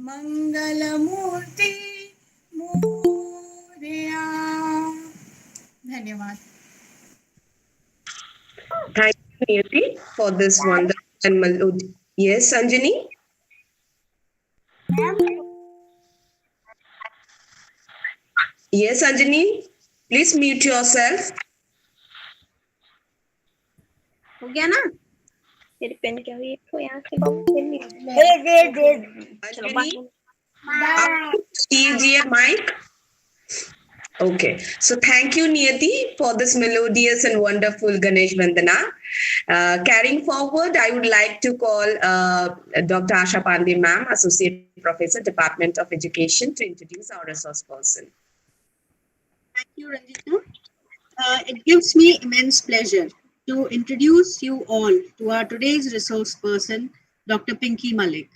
मंगलमूर्ति मोरया। धन्यवाद। Thank you, Niyati, for this wonderful and melody. Yes, Anjani? Yes, Anjani? Please mute yourself. हो गया ना? तेरी पेन क्या हुई? तो यहाँ से Anjani, कीजिए mic. Okay, so thank you, Niyati, for this melodious and wonderful Ganesh Vandana. Carrying forward, I would like to call Dr. Asha Pandey, ma'am, Associate Professor, Department of Education, to introduce our resource person. Thank you, Ranjita. It gives me immense pleasure to introduce you all to our today's resource person, Dr. Pinky Malik.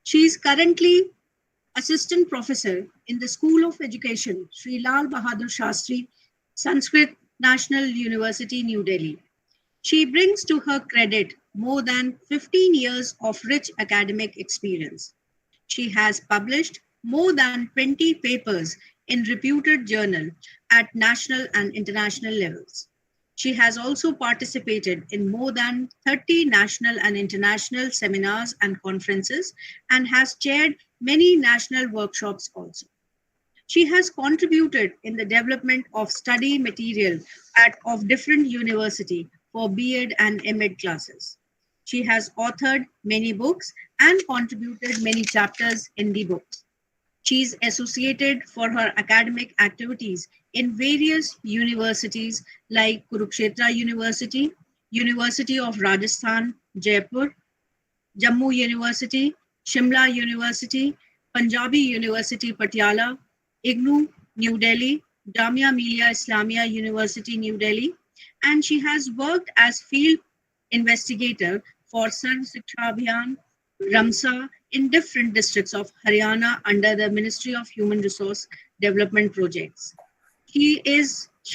She is currently Assistant Professor in the School of Education, Sri Lal Bahadur Shastri, Sanskrit National University, New Delhi. She brings to her credit more than 15 years of rich academic experience. She has published more than 20 papers in reputed journals at national and international levels. She has also participated in more than 30 national and international seminars and conferences and has chaired many national workshops also. She has contributed in the development of study material of different universities for B.Ed and M.Ed classes. She has authored many books and contributed many chapters in the books. She is associated for her academic activities in various universities like Kurukshetra University, University of Rajasthan, Jaipur, Jammu University, Shimla University, Punjabi University, Patiala, IGNOU, New Delhi, Jamia Millia Islamia University, New Delhi, and she has worked as field investigator for Sarv Shiksha Abhiyan, Ramsa, in different districts of Haryana under the Ministry of Human Resource Development projects. She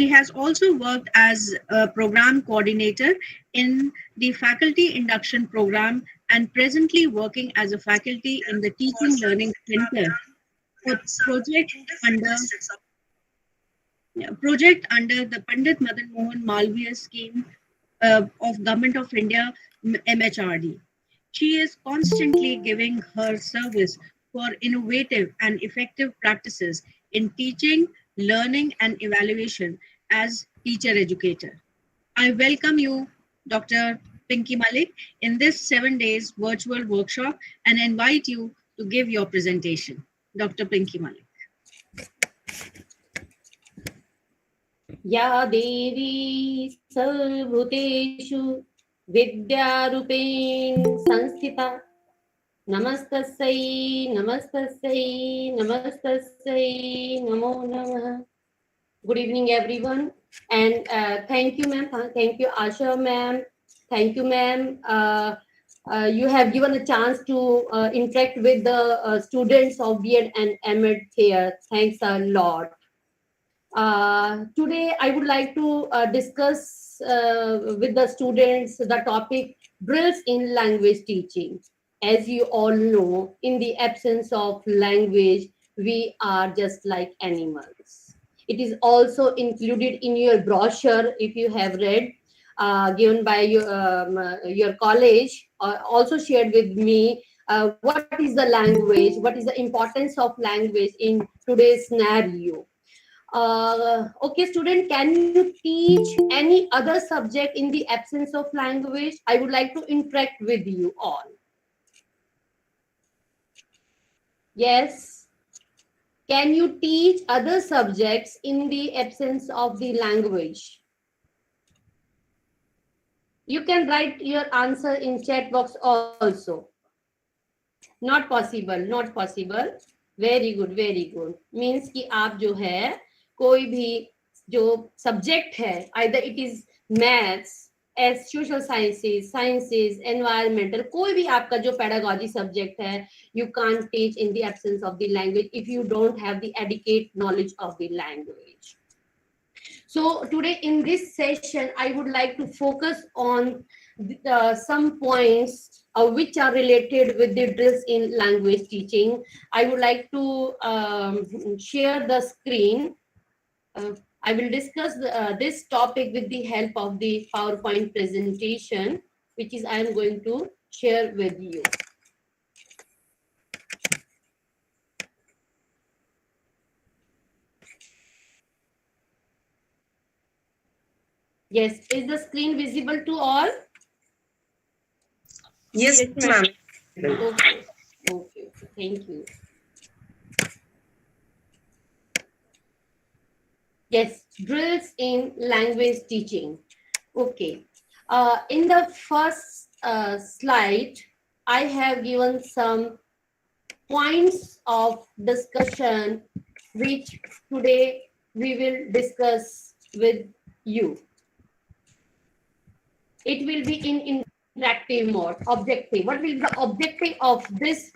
has also worked as a program coordinator in the faculty induction program and presently working as a faculty in the Teaching Learning Center, a project under the Pandit Madan Mohan Malviya scheme of Government of India, MHRD. She is constantly giving her service for innovative and effective practices in teaching, learning, and evaluation as teacher educator. I welcome you, Dr. Pinky Malik, in this 7 days virtual workshop and invite you to give your presentation. Dr. Pinky Malik. या देवी सर्वभूतेषु विद्यारूपेण संस्थिता नमस्तस्यै नमस्तस्यै नमस्तस्यै नमो नमः. Good evening, everyone, and thank you, ma'am. Thank you, Asha, ma'am. Thank you, ma'am. You have given a chance to interact with the students of B.Ed and M.Ed here. Thanks a lot. Today, I would like to discuss with the students the topic drills in language teaching. As you all know, in the absence of language, we are just like animals. It is also included in your brochure, if you have read, given by your college, also shared with me. What is the language? What is the importance of language in today's scenario? Okay, student, can you teach any other subject in the absence of language? I would like to interact with you all. Yes. Can you teach other subjects in the absence of the language? You can write your answer in chat box also. Not possible, not possible. Very good, very good. Means कि आप जो है कोई भी जो subject है, either it is maths, as social sciences, environmental, कोई भी आपका जो pedagogy subject है, you can't teach in the absence of the language if you don't have the adequate knowledge of the language. So today in this session, I would like to focus on some points which are related with the drills in language teaching. I would like to share the screen. I will discuss this topic with the help of the PowerPoint presentation, which is I am going to share with you. Yes, is the screen visible to all? Yes, ma'am. Okay, okay, thank you. Yes, drills in language teaching. Okay. In the first slide, I have given some points of discussion which today we will discuss with you. It will be in interactive mode, objective. What will be the objective of this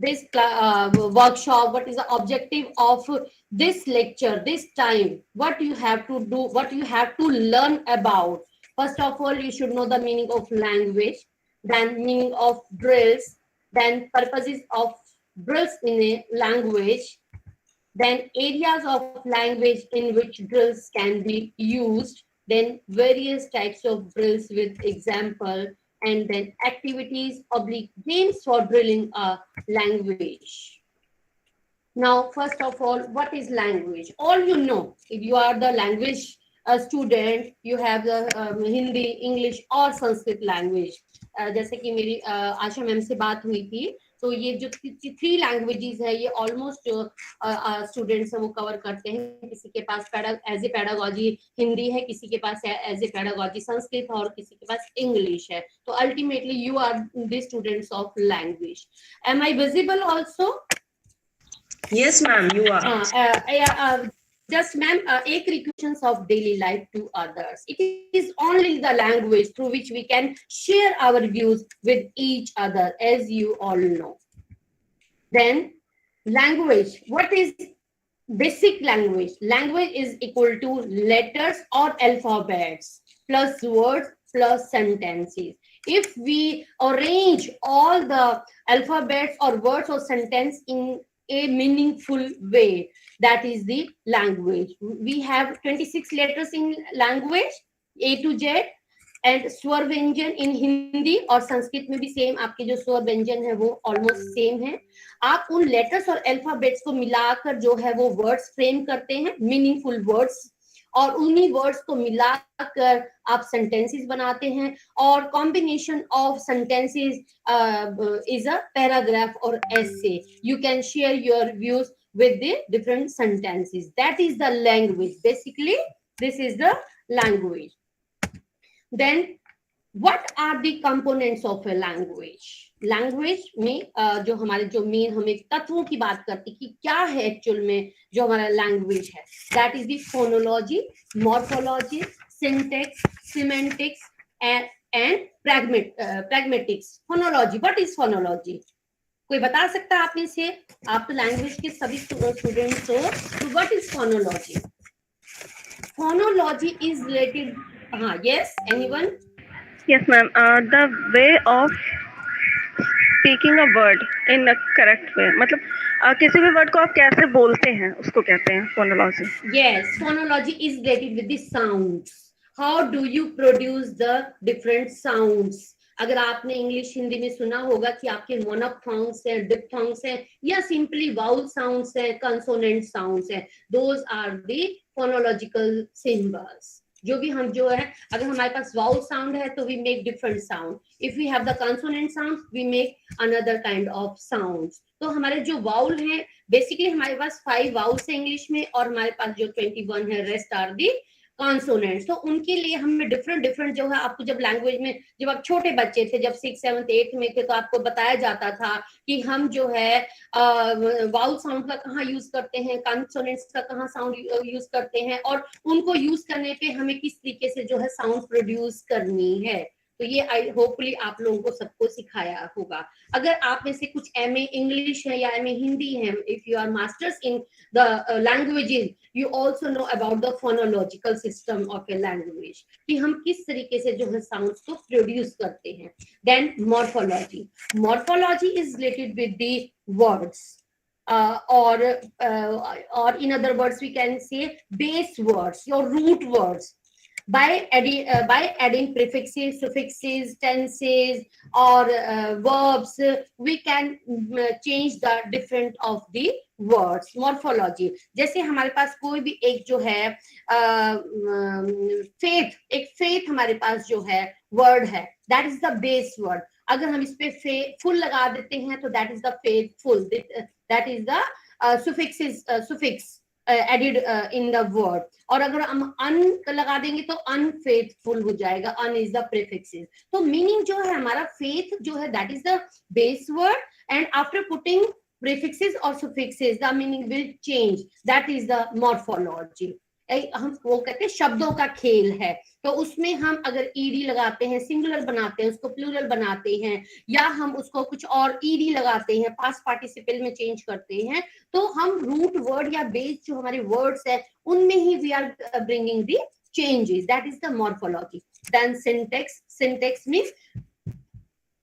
workshop? What is the objective of this lecture, this time? What you have to do, what you have to learn about? First of all, you should know the meaning of language, then meaning of drills, then purposes of drills in a language, then areas of language in which drills can be used, then various types of drills with example, and then activities, oblique games for drilling a language. Now, first of all, what is language? All you know, if you are the language student, you have the Hindi, English और Sanskrit language. जैसे कि मेरी आशा ma'am से बात हुई थी, तो ये जो 3 लैंग्वेजेस है, ये ऑलमोस्ट जो स्टूडेंट्स है वो कवर करते हैं. किसी के पास एज ए पेडागोजी हिंदी है, किसी के पास एज ए पेडागोजी संस्कृत, और किसी के पास इंग्लिश है. तो ultimately you are the students of language. Am I visible also? Yes, ma'am, you are. Just ma'am, एक requisitions of daily life to others. It is only the language through which we can share our views with each other, as you all know. Then language. What is basic language? Language is equal to letters or alphabets plus words plus sentences. If we arrange all the alphabets or words or sentence in a meaningful way, that is the language. We have 26 letters in language, A to Z, and स्वर व्यंजन in Hindi और संस्कृत में भी same. आपके जो स्वर व्यंजन है वो ऑलमोस्ट सेम है. आप उन लेटर्स और अल्फाबेट्स को मिलाकर जो है वो वर्ड्स फ्रेम करते हैं, मीनिंगफुल वर्ड्स, और उन्हीं वर्ड्स को मिलाकर आप सेंटेंसेस बनाते हैं, और combination of sentences is a paragraph और essay. You can share your views with the different sentences. That is the language. Basically, this is the language. Then, what are the components of a language? Language में जो हमारे जो main हमें तत्वों की बात करती कि क्या है एक्चुअल में जो हमारा लैंग्वेज है. That is the phonology, morphology, syntax, semantics, and pragmatics. Phonology. What is phonology? कोई बता सकता है आप में से? आप तो लैंग्वेज के सभी स्टूडेंट्स हो, तो what is phonology? Phonology is related. हाँ, yes, anyone? Yes, ma'am. The way of speaking a word in a correct way. मतलब किसी भी वर्ड को आप कैसे बोलते हैं उसको कहते हैं phonology. Yes, phonology is related with the sounds. How do you produce the different sounds? अगर आपने इंग्लिश हिंदी में सुना होगा कि आपके मोनोफॉन्ग्स हैं, डिप्थॉन्ग्स हैं, या सिंपली वाउल साउंड्स हैं, कंसोनेंट साउंड्स हैं, those are the phonological symbols. जो भी हम जो है, अगर हमारे पास वाउल साउंड है तो we make different sound. If we have the consonant sound we make another kind of sounds. तो हमारे जो वाउल हैं, बेसिकली हमारे पास 5 वाउल्स है इंग्लिश में, और हमारे पास जो 21 है रेस्ट आर दी कॉन्सोनेंट्स. तो उनके लिए हमें डिफरेंट जो है, आपको जब लैंग्वेज में जब आप छोटे बच्चे थे, जब 6th 7th 8th में थे, तो आपको बताया जाता था कि हम जो है वाउल साउंड का कहाँ यूज करते हैं, कॉन्सोनेंट्स का कहाँ साउंड यूज करते हैं, और उनको यूज करने पे हमें किस तरीके से जो है साउंड प्रोड्यूस करनी है. तो ये आई होपफुली आप लोगों को सबको सिखाया होगा। अगर आप में से कुछ MA इंग्लिश है या MA हिंदी है, if you are masters in the languages, you also know about the phonological system of a language, कि हम किस तरीके से जो है साउंड्स को प्रोड्यूस करते हैं। Then morphology, morphology is related with the words, or in other words we can say base words, your root words. By adding prefixes, suffixes, tenses, or verbs, we can change the different of the words. Morphology, जैसे हमारे पास कोई भी एक जो है faith, एक faith हमारे पास जो है word है, that is the base word. अगर हम इस पे full लगा देते हैं तो that is the faithful, that is the suffix added in the word. और अगर हम un लगा देंगे तो unfaithful हो जाएगा, un is the prefixes. तो meaning जो है हमारा faith जो है that is the base word, and after putting prefixes or suffixes the meaning will change, that is the morphology. हम वो कहते हैं शब्दों का खेल है, तो उसमें हम अगर ईडी लगाते हैं, सिंगुलर बनाते हैं, उसको प्लूरल बनाते हैं, या हम उसको कुछ और ईडी लगाते हैं, पास्ट पार्टिसिपल में चेंज करते हैं, तो हम रूट वर्ड या बेस जो हमारे वर्ड्स है उनमें ही we are bringing the changes, that is the morphology. Then syntax, syntax means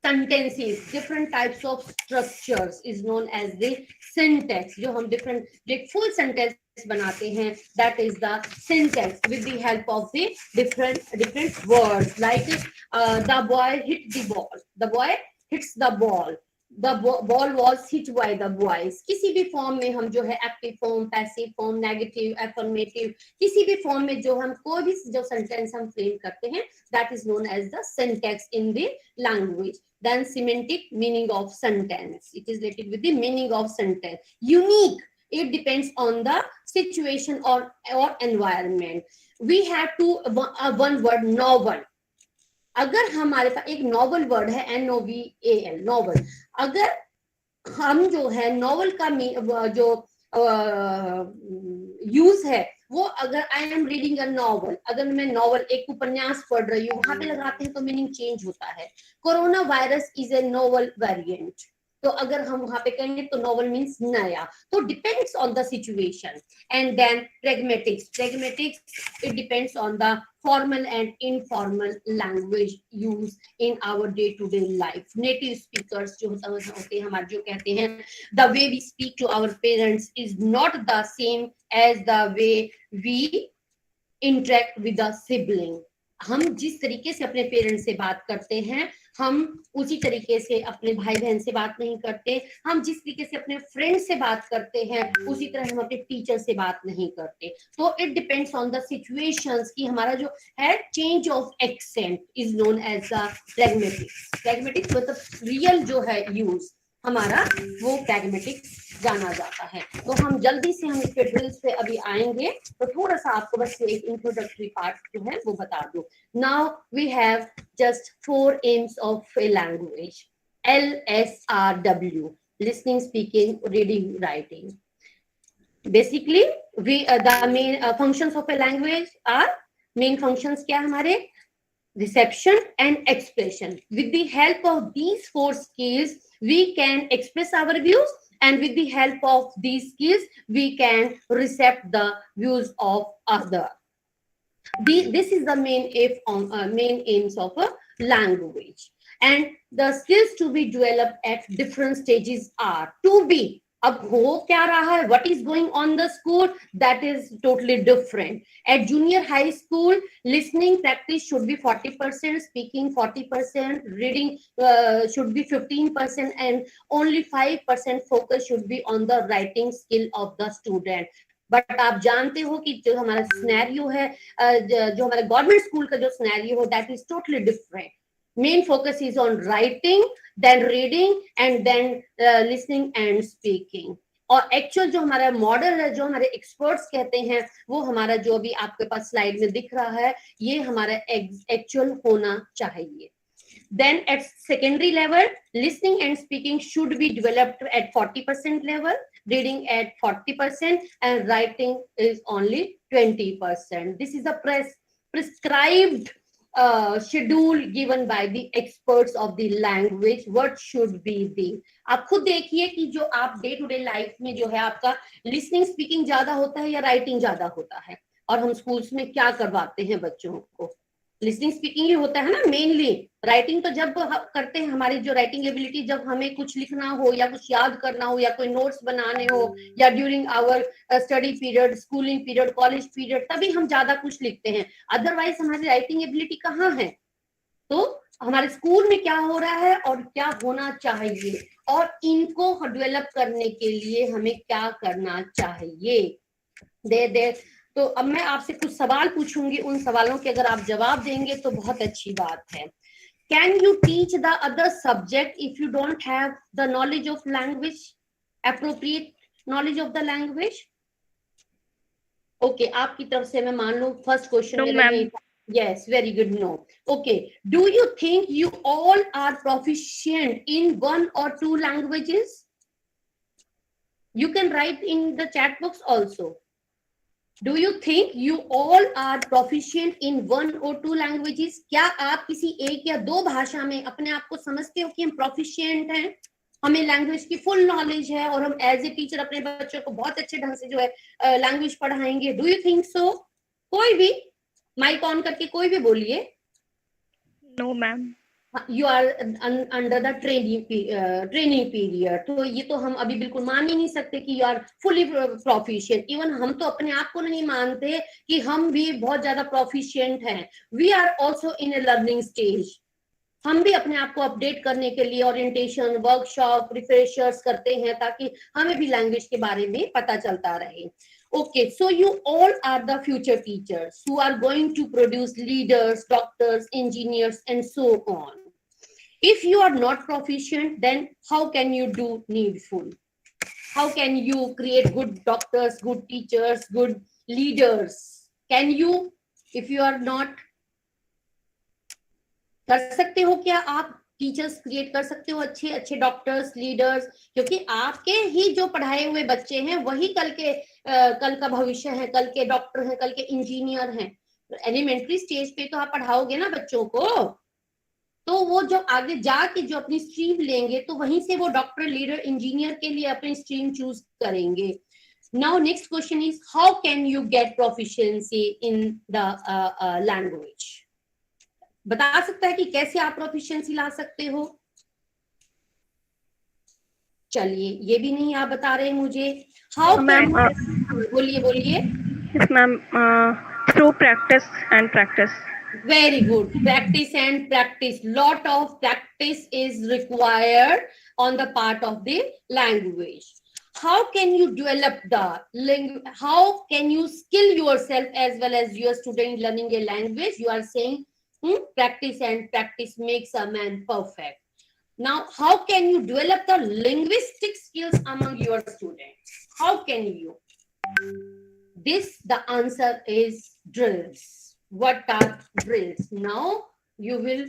sentences, different types of structures is known as the syntax. जो हम different एक full sentence बनाते हैं, that is the syntax with the help of the different words, like the boy hit the ball, the boy hits the ball, the ball was hit by the boys. किसी भी form में हम जो है active form, passive form, negative, affirmative, किसी भी form में जो हम कोई भी जो सेंटेंस हम फ्रेम करते हैं, that is known as the syntax in the language. Then semantic, meaning of sentence, it is related with the meaning of sentence. Unique, it depends on the situation or environment. We have to one word, novel. अगर हमारे पास एक novel word है, NOVAL, novel, अगर हम जो है novel का जो यूज है वो, अगर I am reading a novel, अगर मैं नॉवल एक उपन्यास पढ़ रही हूँ, वहां पे लगाते हैं तो मीनिंग चेंज होता है. Corona virus is a novel variant, तो अगर हम वहां पे कहेंगे तो नोवल मीन्स नया, तो depends on the situation. And then pragmatics, it depends on the formal and informal language used in our day to day life. Native speakers जो होते हैं हमारे, जो कहते हैं the way we speak to our parents is not the same as the way we interact with the sibling. हम जिस तरीके से अपने पेरेंट्स से बात करते हैं, हम उसी तरीके से अपने भाई बहन से बात नहीं करते. हम जिस तरीके से अपने फ्रेंड से बात करते हैं, उसी तरह हम अपने टीचर से बात नहीं करते. तो it depends on the situations कि हमारा जो है change of accent is known as the pragmatics. Pragmatics मतलब रियल जो है यूज हमारा, वो प्रैग्मेटिक्स जाना जाता है. तो हम जल्दी से हम इसके ड्रिल्स पे अभी आएंगे, तो थोड़ा सा आपको बस एक इंट्रोडक्टरी पार्ट जो है वो बता दूं. Now we have just 4 aims of a language. LSRW, listening, speaking, reading, writing. Basically we the main functions of a language are, main functions क्या हमारे, reception and expression. With the help of these 4 skills we can express our views, and with the help of these skills we can recept the views of other. This is the main aims of a language. And the skills to be developed at different stages are to be. अब हो क्या रहा है, what is going on the school, that is totally different. At junior high school, listening practice should be 40%, speaking 40%, reading should be 15%, and only 5% focus should be on the writing skill of the student. But आप जानते हो कि जो हमारा scenario है, जो हमारे government school का जो सिनेरियो हो, that is totally different. Main focus is on writing, then reading, and then listening and speaking. और एक्चुअल जो हमारा मॉडल है, जो हमारे एक्सपर्ट्स कहते हैं, वो हमारा जो अभी आपके पास स्लाइड में दिख रहा है, ये हमारा एक्चुअल होना चाहिए. Then at secondary level, listening and speaking should be developed at 40% level, reading at 40%, and writing is only 20%. This is a prescribed schedule given by the experts of the language, what should be the? आप खुद देखिए कि जो आप day to day life में जो है आपका लिसनिंग स्पीकिंग ज्यादा होता है या राइटिंग ज्यादा होता है, और हम स्कूल्स में क्या करवाते हैं बच्चों को, लिसनिंग स्पीकिंग ही होता है ना मेनली। राइटिंग तो जब करते हैं, हमारी जो राइटिंग एबिलिटी, जब हमें कुछ लिखना हो या कुछ याद करना हो या कोई नोट्स बनाने हो या during our study period, schooling period, college period, तभी हम ज्यादा कुछ लिखते हैं। अदरवाइज हमारी राइटिंग एबिलिटी कहाँ है? तो हमारे स्कूल में क्या हो रहा है और क्या होना चाहिए, और इनको डेवलप करने के लिए हमें क्या करना चाहिए। दे तो अब मैं आपसे कुछ सवाल पूछूंगी, उन सवालों के अगर आप जवाब देंगे तो बहुत अच्छी बात है। Can you teach the other subject if you don't have the knowledge of language, appropriate knowledge of the language? Okay, आपकी तरफ से मैं मान लूं फर्स्ट क्वेश्चन मेरा ये था। Yes, very good. No. Okay. Do you think you all are proficient in one or two languages? You can write in the chat box also. Do you think you all are proficient in one or two languages? क्या आप किसी एक या दो भाषा में अपने आप को समझते हो कि हम proficient हैं, हमें लैंग्वेज की फुल नॉलेज है और हम एज ए टीचर अपने बच्चों को बहुत अच्छे ढंग से जो है लैंग्वेज पढ़ाएंगे? Do you think so? कोई भी माइक ऑन करके कोई भी बोलिए। No ma'am. You are under the training period, तो ये तो हम अभी बिल्कुल मान ही नहीं सकते कि you are fully proficient. Even हम तो अपने आप को नहीं मानते कि हम भी बहुत ज्यादा प्रोफिशिएंट हैं। We are also in a learning stage. हम भी अपने आप को अपडेट करने के लिए ओरिएंटेशन, वर्कशॉप, रिफ्रेशर्स करते हैं ताकि हमें भी लैंग्वेज के बारे में पता चलता रहे। Okay, so you all are the future teachers who are going to produce leaders, doctors, engineers, and so on. If you are not proficient, then how can you do needful? How can you create good doctors, good teachers, good leaders? Can you, if you are not, कर सकते हो क्या आप teachers create कर सकते हो अच्छे अच्छे डॉक्टर्स, लीडर्स? क्योंकि आपके ही जो पढ़ाए हुए बच्चे हैं वही कल का भविष्य है, कल के डॉक्टर हैं, कल के इंजीनियर हैं। एलिमेंट्री स्टेज पे तो आप पढ़ाओगे ना बच्चों को, तो वो जब आगे जाके जो अपनी स्ट्रीम लेंगे तो वहीं से वो डॉक्टर, लीडर, इंजीनियर के लिए अपनी स्ट्रीम चूज करेंगे। Now next question is, how can you get proficiency in the language? बता सकता है कि कैसे आप प्रोफिशिएंसी ला सकते हो? चलिए, ये भी नहीं आप बता रहे मुझे। How ma'am? बोलिए बोलिए। Yes ma'am, through practice and practice. Very good. Practice and practice. Lot of practice is required on the part of the language. How can you develop the language? How can you skill yourself as well as your student learning a language? You are saying practice and practice makes a man perfect. Now, how can you develop the linguistic skills among your students? How can you? The answer is drills. What are drills? Now you will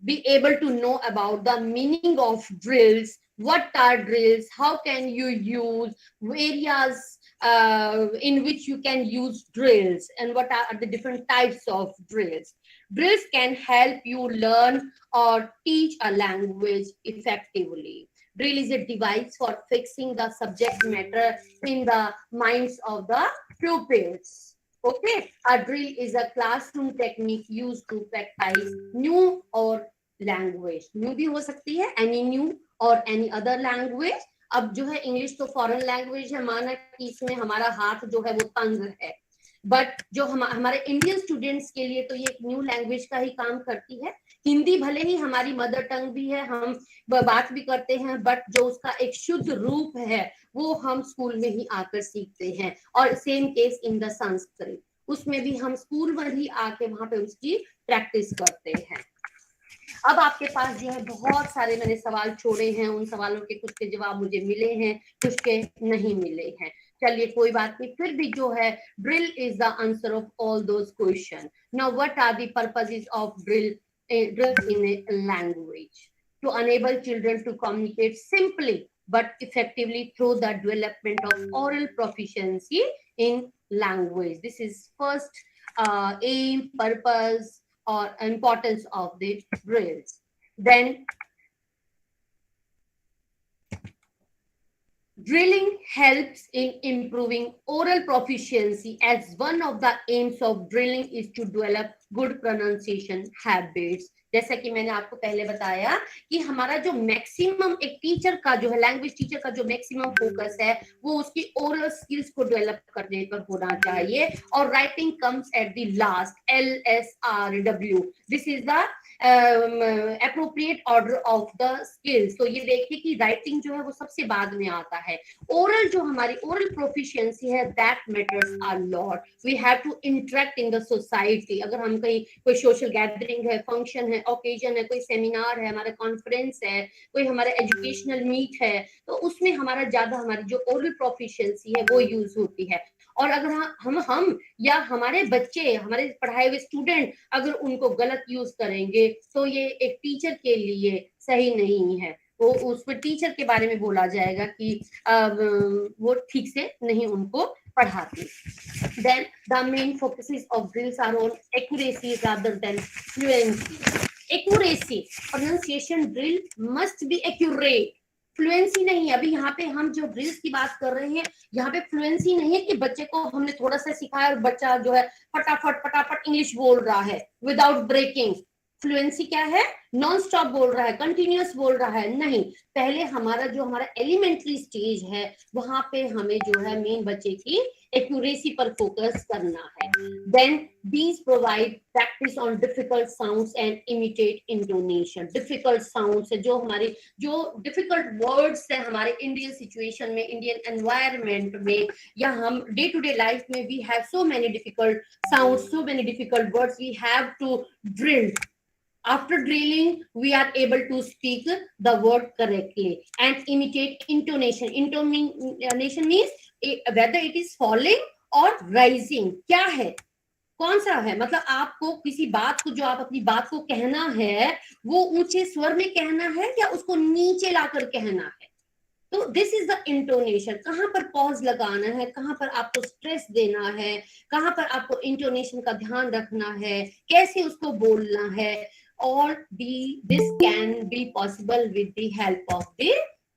be able to know about the meaning of drills. What are drills? How can you use areas in which you can use drills, and what are the different types of drills? Drills can help you learn or teach a language effectively. Drill is a device for fixing the subject matter in the minds of the pupils. Okay, a drill is a classroom technique used to practice new or language. New भी हो सकती है, any new or any other language. अब जो है English तो foreign language है, माना कि इसमें हमारा हाथ जो है वो तंग है, बट जो हमारे इंडियन स्टूडेंट्स के लिए तो ये एक न्यू लैंग्वेज का ही काम करती है। हिंदी भले ही हमारी मदर टंग भी है, हम बात भी करते हैं, बट जो उसका एक शुद्ध रूप है वो हम स्कूल में ही आकर सीखते हैं। और same case in the Sanskrit, उसमें भी हम स्कूल में ही आके वहां पे उसकी प्रैक्टिस करते हैं। अब आपके पास जो है बहुत सारे मैंने सवाल छोड़े हैं, उन सवालों के कुछ के जवाब मुझे मिले हैं, कुछ के नहीं मिले हैं। चलिए कोई बात नहीं, फिर भी जो है drill is the answer of all those question. Now what are the purposes of drill in a language? To enable children to communicate simply but effectively through the development of oral proficiency in language. This is first aim, purpose, or importance of the drills. Then drilling helps in improving oral proficiency, as one of the aims of drilling is to develop good pronunciation habits. जैसा कि मैंने आपको पहले बताया कि हमारा जो maximum एक टीचर का जो है, लैंग्वेज टीचर का जो मैक्सिमम फोकस है वो उसकी ओरल स्किल्स को डेवलप करने पर होना चाहिए, और writing comes at the last, LSRW, this is the appropriate order of the skills. तो ये देखिए कि राइटिंग जो है वो सबसे बाद में आता है। ओरल जो हमारी ओरल प्रोफिशिएंसी है, that matters a lot. We have to interact in the society. अगर हम कहीं कोई सोशल गैदरिंग है, फंक्शन है, ओकेजन है, कोई सेमिनार है, हमारा कॉन्फ्रेंस है, कोई हमारा एजुकेशनल मीट है, तो उसमें हमारा ज्यादा हमारी जो ओरल प्रोफिशिएंसी है वो यूज होती है। और अगर हम या हमारे बच्चे, हमारे पढ़ाए हुए स्टूडेंट अगर उनको गलत यूज करेंगे तो ये एक टीचर के लिए सही नहीं है। वो उस पर टीचर के बारे में बोला जाएगा कि वो ठीक से नहीं उनको पढ़ाते। Then the main focuses of drills are on accuracy rather than fluency. Accuracy, pronunciation drill must be accurate. Fluency नहीं है। अभी यहाँ पे हम जो ड्रिल्स की बात कर रहे हैं, यहाँ पे फ्लुएंसी नहीं है कि बच्चे को हमने थोड़ा सा सिखाया और बच्चा जो है फटाफट इंग्लिश बोल रहा है विदाउट ब्रेकिंग। फ्लुएंसी क्या है? नॉन स्टॉप बोल रहा है, कंटिन्यूअस बोल रहा है, नहीं। पहले हमारा एलिमेंट्री स्टेज है, वहां पे हमें जो है मेन बच्चे की एक्यूरेसी पर फोकस करना है। Then these provide practice on difficult sounds and imitate intonation. difficult sounds है जो हमारे जो difficult words है हमारे इंडियन सिचुएशन में, इंडियन एनवायरमेंट में, या हम डे टू डे लाइफ में we have so many difficult sounds, so many difficult words we have to drill. After drilling, we are able to speak the word correctly and imitate intonation. Intonation means whether it is falling or rising. क्या है? कौन सा है? मतलब आपको किसी बात को, जो आप अपनी बात को कहना है, वो ऊंचे स्वर में कहना है या उसको नीचे लाकर कहना है। तो दिस इज द इंटोनेशन। कहाँ पर पॉज लगाना है, कहाँ पर आपको स्ट्रेस देना है, कहाँ पर आपको इंटोनेशन का ध्यान रखना है, कैसे उसको बोलना है। All this can be possible with the help of the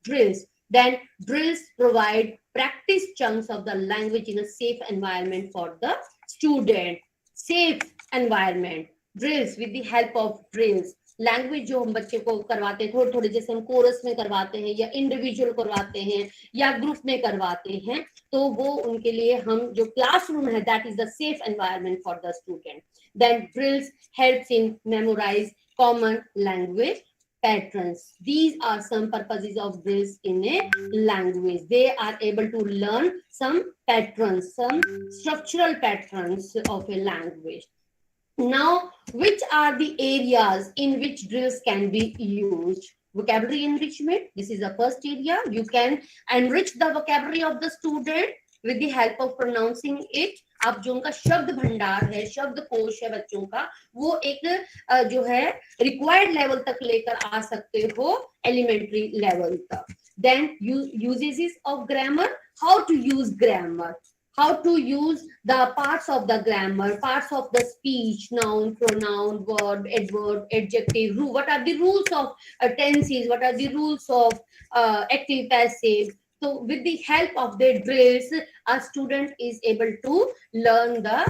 drills. Then drills provide practice chunks of the language in a safe environment for the student. Safe environment. Drills, with the help of drills. Language जो हम बच्चे को करवाते हैं थोड़े थोड़े, जैसे हम कोरस में करवाते हैं या इंडिविजुअल करवाते हैं या ग्रुप में करवाते हैं, तो वो उनके लिए हम जो क्लासरूम है, that is the safe environment for the student. Then drills helps in memorise common language patterns. These are some purposes of drills in a language. They are able to learn some patterns, some structural patterns of a language. Now, which are the areas in which drills can be used? Vocabulary enrichment. This is the first area. You can enrich the vocabulary of the student with the help of pronouncing it. आप जो उनका शब्द भंडार है, शब्द कोश है बच्चों का, वो एक जो है रिक्वायर्ड लेवल तक लेकर आ सकते हो, एलिमेंट्री लेवल तक। Then uses of grammar, how to use grammar, how to use the parts of the grammar, parts of the speech, noun, pronoun, verb, adverb, adjective, what are the rules of tenses, what are the rules of active, passive. So with the help of the drills, a student is able to learn the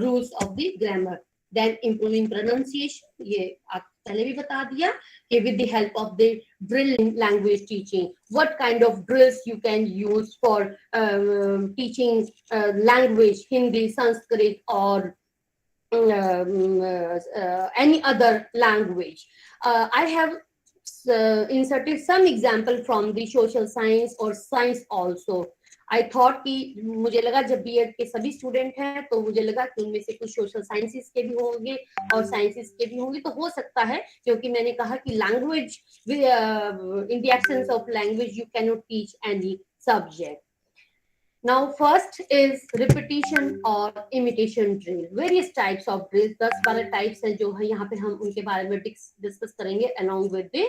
rules of the grammar. Then improving pronunciation, ये आप पहले भी बता दिया कि with the help of the drill in language teaching, what kind of drills you can use for teaching language, Hindi, Sanskrit, or any other language. I have inserted some example from the social science or science also. I thought कि मुझे लगा जब BEd के सभी student हैं तो मुझे लगा कि उनमें से कुछ सोशल साइंसेस के भी होंगे और साइंसेस के भी होंगे, तो हो सकता है, क्योंकि मैंने कहा कि language in the absence of language you can not teach any subject. Now first is repetition or imitation drill. Various types of drills, 10-12 types हैं जो है यहाँ पे हम उनके बारे में डिस्कस करेंगे along with the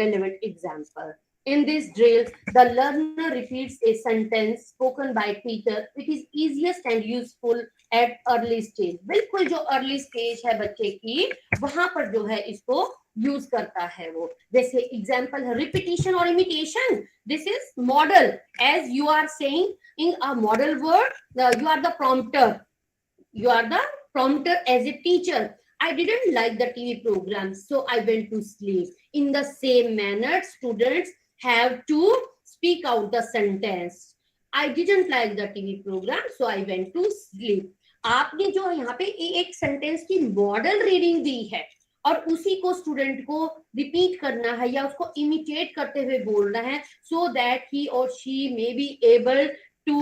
relevant example. In this drill, the learner repeats a sentence spoken by teacher. It is easiest and useful at early stage. बिल्कुल जो early stage है बच्चे की, वहां पर जो है इसको यूज करता है वो. जैसे एग्जाम्पल है रिपीटिशन और imitation. This is model. As you are saying in a model word, you are the prompter. You are the prompter as a teacher. I didn't like the TV program, so I went to sleep. In the same manner, students have to speak out the sentence. I didn't like the TV program, so I went to sleep. आपने जो यहाँ पे एक sentence की model reading दी है और उसी को स्टूडेंट को रिपीट करना है या उसको इमिटेट करते हुए बोलना है, so that he or she may be able to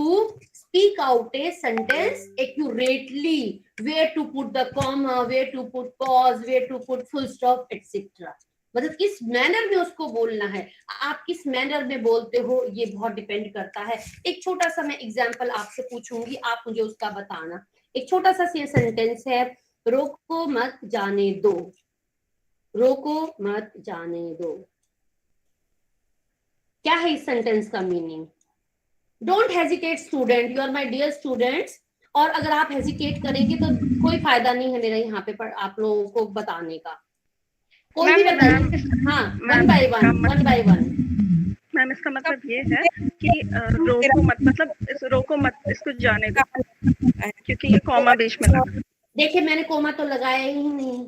speak out a sentence accurately, where to put the comma, where to put pause, where to put full stop, etc. मतलब किस मैनर में उसको बोलना है, आप किस मैनर में बोलते हो, ये बहुत डिपेंड करता है. एक छोटा सा मैं एग्जांपल आपसे पूछूंगी, आप मुझे उसका बताना. एक छोटा सा सेंटेंस है, रोको मत जाने दो. रोको मत जाने दो. क्या है इस सेंटेंस का meaning? Don't hesitate student, you are my dear students. और अगर आप हेजिटेट करेंगे तो कोई फायदा नहीं है मेरा यहाँ पे आप लोगों को बताने का. कोई भी बताइए. हाँ, वन बाय वन. मैम इसका मतलब ये है कि रोको मत, मतलब इस रोको मत, इसको जाने दो, क्योंकि ये कॉमा बीच में लगा. देखिए मैंने कोमा तो लगाया ही नहीं.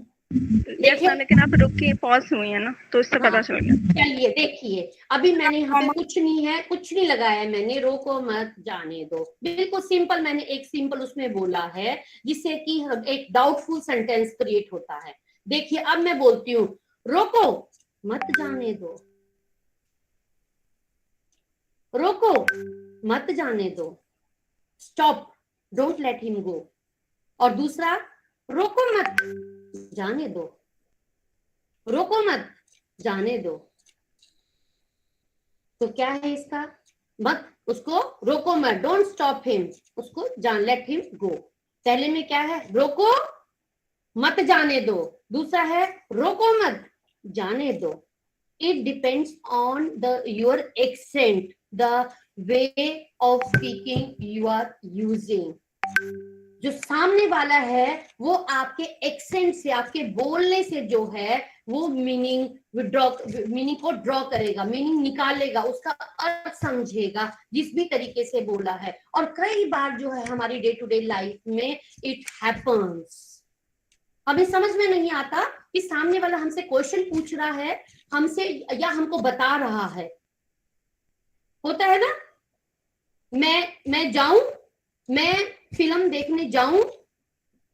यस मैम, लेकिन आप रुक के पॉज हुई है ना, तो इससे पता चल गया. चलिए देखिए, अभी मैंने यहाँ पे कुछ नहीं है, कुछ नहीं लगाया है मैंने. रोको मत जाने दो, बिल्कुल सिंपल. मैंने एक सिंपल उसमें बोला है जिससे कि एक डाउटफुल सेंटेंस क्रिएट होता है. देखिए अब मैं बोलती हूँ, रोको मत जाने दो. रोको मत जाने दो. Stop, don't let him go. और दूसरा, रोको मत जाने दो. रोको मत जाने दो. तो क्या है इसका मत, उसको रोको मत, डोंट स्टॉप हिम, उसको लेट हिम गो. पहले में क्या है, रोको मत जाने दो. दूसरा है रोको मत जाने दो. It depends on your accent, the way of speaking you are using. जो सामने वाला है वो आपके एक्सेंट से, आपके बोलने से जो है वो मीनिंग को ड्रॉ करेगा, मीनिंग निकालेगा, उसका अर्थ समझेगा जिस भी तरीके से बोला है. और कई बार जो है हमारी डे टू डे लाइफ में इट हैपन्स, हमें समझ में नहीं आता कि सामने वाला हमसे क्वेश्चन पूछ रहा है हमसे या हमको बता रहा है. होता है ना, मैं जाऊं, मैं फिल्म देखने जाऊं,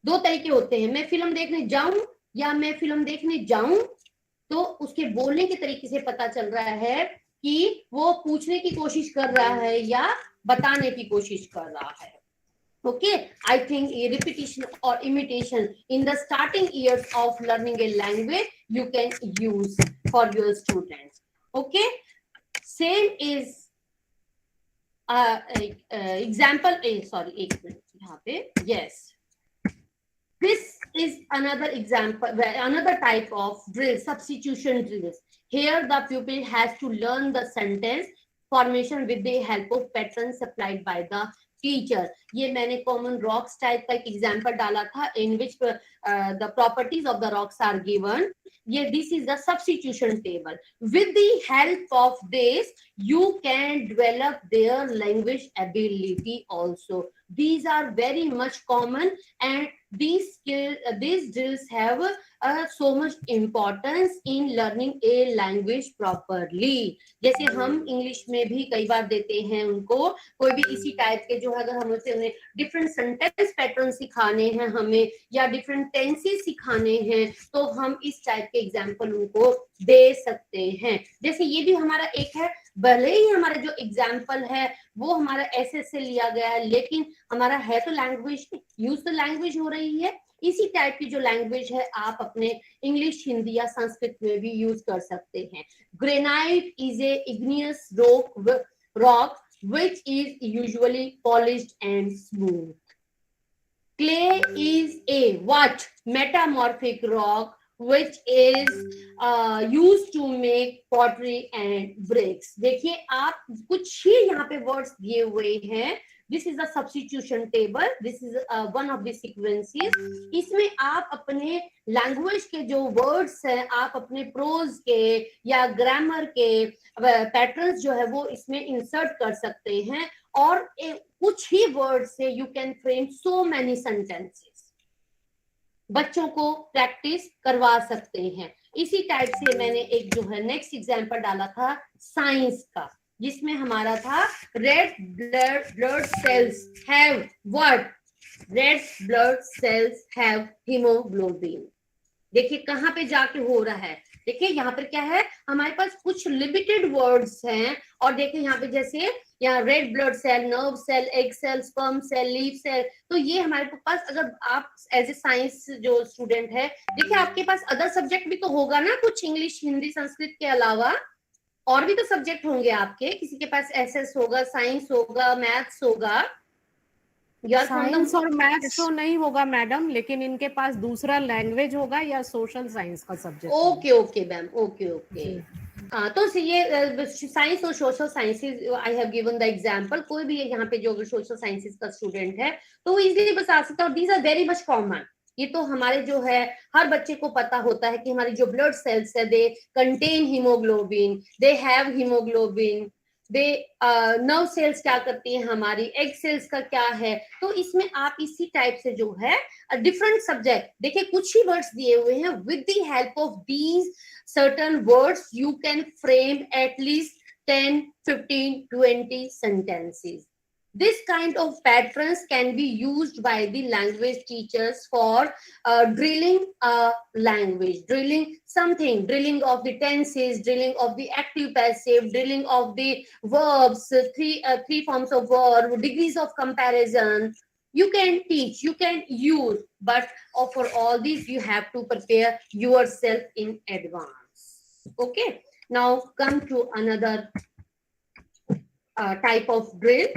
दो तरीके होते हैं. मैं फिल्म देखने जाऊं या मैं फिल्म देखने जाऊं, तो उसके बोलने के तरीके से पता चल रहा है कि वो पूछने की कोशिश कर रहा है या बताने की कोशिश कर रहा है. Okay, I think a repetition or imitation in the starting years of learning a language you can use for your students. Okay, same is example a, sorry, एक मिनट यहाँ पे. Yes, this is another example, another type of drill, substitution drills. Here the pupil has to learn the sentence formation with the help of patterns supplied by the teacher. ये मैंने common rocks type का एक example डाला था, in which the properties of the rocks are given. ये this is the substitution table. With the help of this you can develop their language ability also. These are very much common and these drills have so much importance in learning a language properly. जैसे हम English में भी कई बार देते हैं उनको, कोई भी इसी टाइप के जो है, अगर हम उन्हें डिफरेंट सेंटेंस पैटर्न सिखाने हैं हमें या डिफरेंट टेंसेस सिखाने हैं, तो हम इस टाइप के एग्जाम्पल उनको दे सकते हैं. जैसे ये भी हमारा एक है, भले ही हमारा जो एग्जाम्पल है वो हमारा ऐसे से लिया गया है, लेकिन हमारा है तो लैंग्वेज, यूज तो लैंग्वेज हो रही है. इसी टाइप की जो लैंग्वेज है आप अपने इंग्लिश, हिंदी या संस्कृत में भी यूज कर सकते हैं. Granite is a igneous rock which is usually polished and smooth. Clay is a what? Metamorphic rock which is used to make pottery and bricks. देखिए आप कुछ ही यहाँ पे वर्ड्स दिए हुए हैं. This is a substitution table. This is one of the sequences. इसमें आप अपने लैंग्वेज के जो वर्ड्स हैं, आप अपने प्रोज के या ग्रामर के पैटर्न्स जो है वो इसमें इंसर्ट कर सकते हैं, और कुछ ही वर्ड से you can frame so many sentences. बच्चों को प्रैक्टिस करवा सकते हैं. इसी टाइप से मैंने एक जो है नेक्स्ट एग्जांपल डाला था साइंस का, जिसमें हमारा था red blood cells have what. Red blood cells have haemoglobin. देखिए कहाँ पे जाके हो रहा है. देखिए यहाँ पर क्या है, हमारे पास कुछ लिमिटेड वर्ड्स हैं, और देखिए यहाँ पे जैसे यहाँ red blood cell, nerve cell, egg cell, sperm cell, leaf cell. तो ये हमारे पास, अगर आप एज ए साइंस जो स्टूडेंट है, देखिए आपके पास अदर सब्जेक्ट भी तो होगा ना, कुछ इंग्लिश, हिंदी, संस्कृत के अलावा और भी तो सब्जेक्ट होंगे आपके. किसी के पास एसएस होगा, साइंस होगा, मैथ्स होगा. साइंस और मैथ्स तो नहीं होगा मैडम, लेकिन इनके पास दूसरा लैंग्वेज होगा या सोशल साइंस का subject. Okay okay ma'am, okay okay. हाँ, तो ये साइंस और social sciences I have given the example. कोई भी यहाँ पे जो सोशल साइंसेज का स्टूडेंट है तो वो इजीली बता सकता है, और these are very much common. ये तो हमारे जो है हर बच्चे को पता होता है कि हमारी जो ब्लड सेल्स है they contain haemoglobin, they have haemoglobin. They nerve cells क्या करती हैं हमारी, एग सेल्स का क्या है. तो इसमें आप इसी टाइप से जो है डिफरेंट सब्जेक्ट, देखिए कुछ ही वर्ड्स दिए हुए हैं. With the help of these certain words you can frame at least 10, 15, 20 sentences. This kind of patterns can be used by the language teachers for drilling a language, drilling something, drilling of the tenses, drilling of the active passive, drilling of the verbs, three forms of verb, degrees of comparison. You can teach, you can use, but for all these you have to prepare yourself in advance. Okay, now come to another type of drill,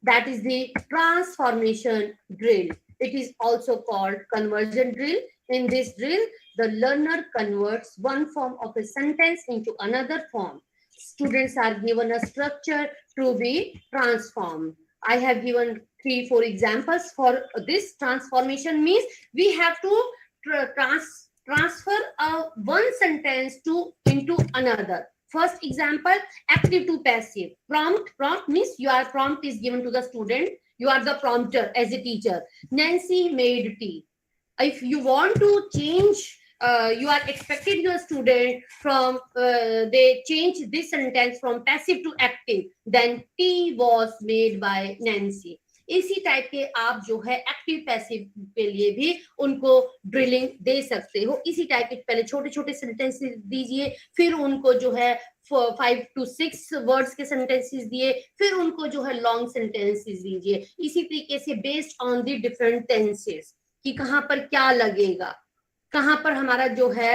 that is the transformation drill. It is also called conversion drill. In this drill, the learner converts one form of a sentence into another form. Students are given a structure to be transformed. I have given 3-4 examples for this. Transformation means we have to transfer one sentence into another. First example, active to passive. Prompt means prompt is given to the student. You are the prompter as a teacher. Nancy made tea. If you want to change, you are expected your student from they change this sentence from passive to active. Then tea was made by Nancy. इसी type के आप जो है active passive के लिए भी उनको drilling दे सकते हो. इसी टाइप के पहले छोटे छोटे सेंटेंसेस दीजिए, फिर उनको जो है 5 to 6 वर्ड्स के सेंटेंसेस दिए, फिर उनको जो है लॉन्ग सेंटेंसेस दीजिए. इसी तरीके से based on the different tenses कि कहाँ पर क्या लगेगा, कहाँ पर हमारा जो है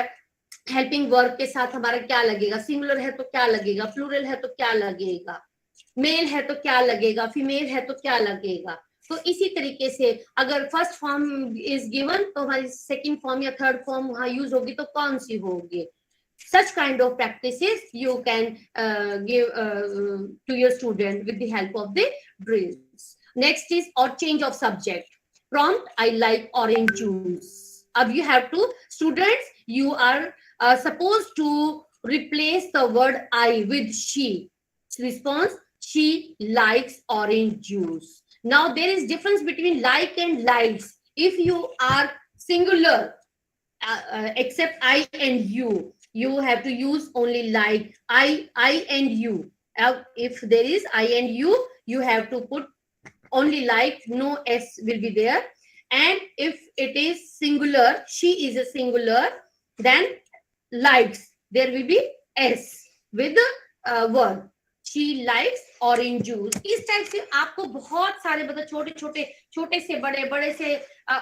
हेल्पिंग वर्ब के साथ हमारा क्या लगेगा, सिंगुलर है तो क्या लगेगा, प्लूरल है तो क्या लगेगा, मेल है तो क्या लगेगा, फीमेल है तो क्या लगेगा. तो इसी तरीके से अगर फर्स्ट फॉर्म इज गिवन तो हमारी सेकंड फॉर्म या थर्ड फॉर्म वहां यूज होगी तो कौन सी होगी. Such kind of practices you can give to your student with the help of the drills. Next is or change of subject. Prompt, I like orange juice. Ab you have to, students, you are supposed to replace the word I with she. Response, she likes orange juice. Now there is difference between like and likes. If you are singular, except I and you have to use only like. I and you. If there is I and you have to put only like, no s will be there. And if it is singular, she is a singular, then likes, there will be s with the word. She likes orange juice. इस type से आपको बहुत सारे मतलब छोटे से बड़े से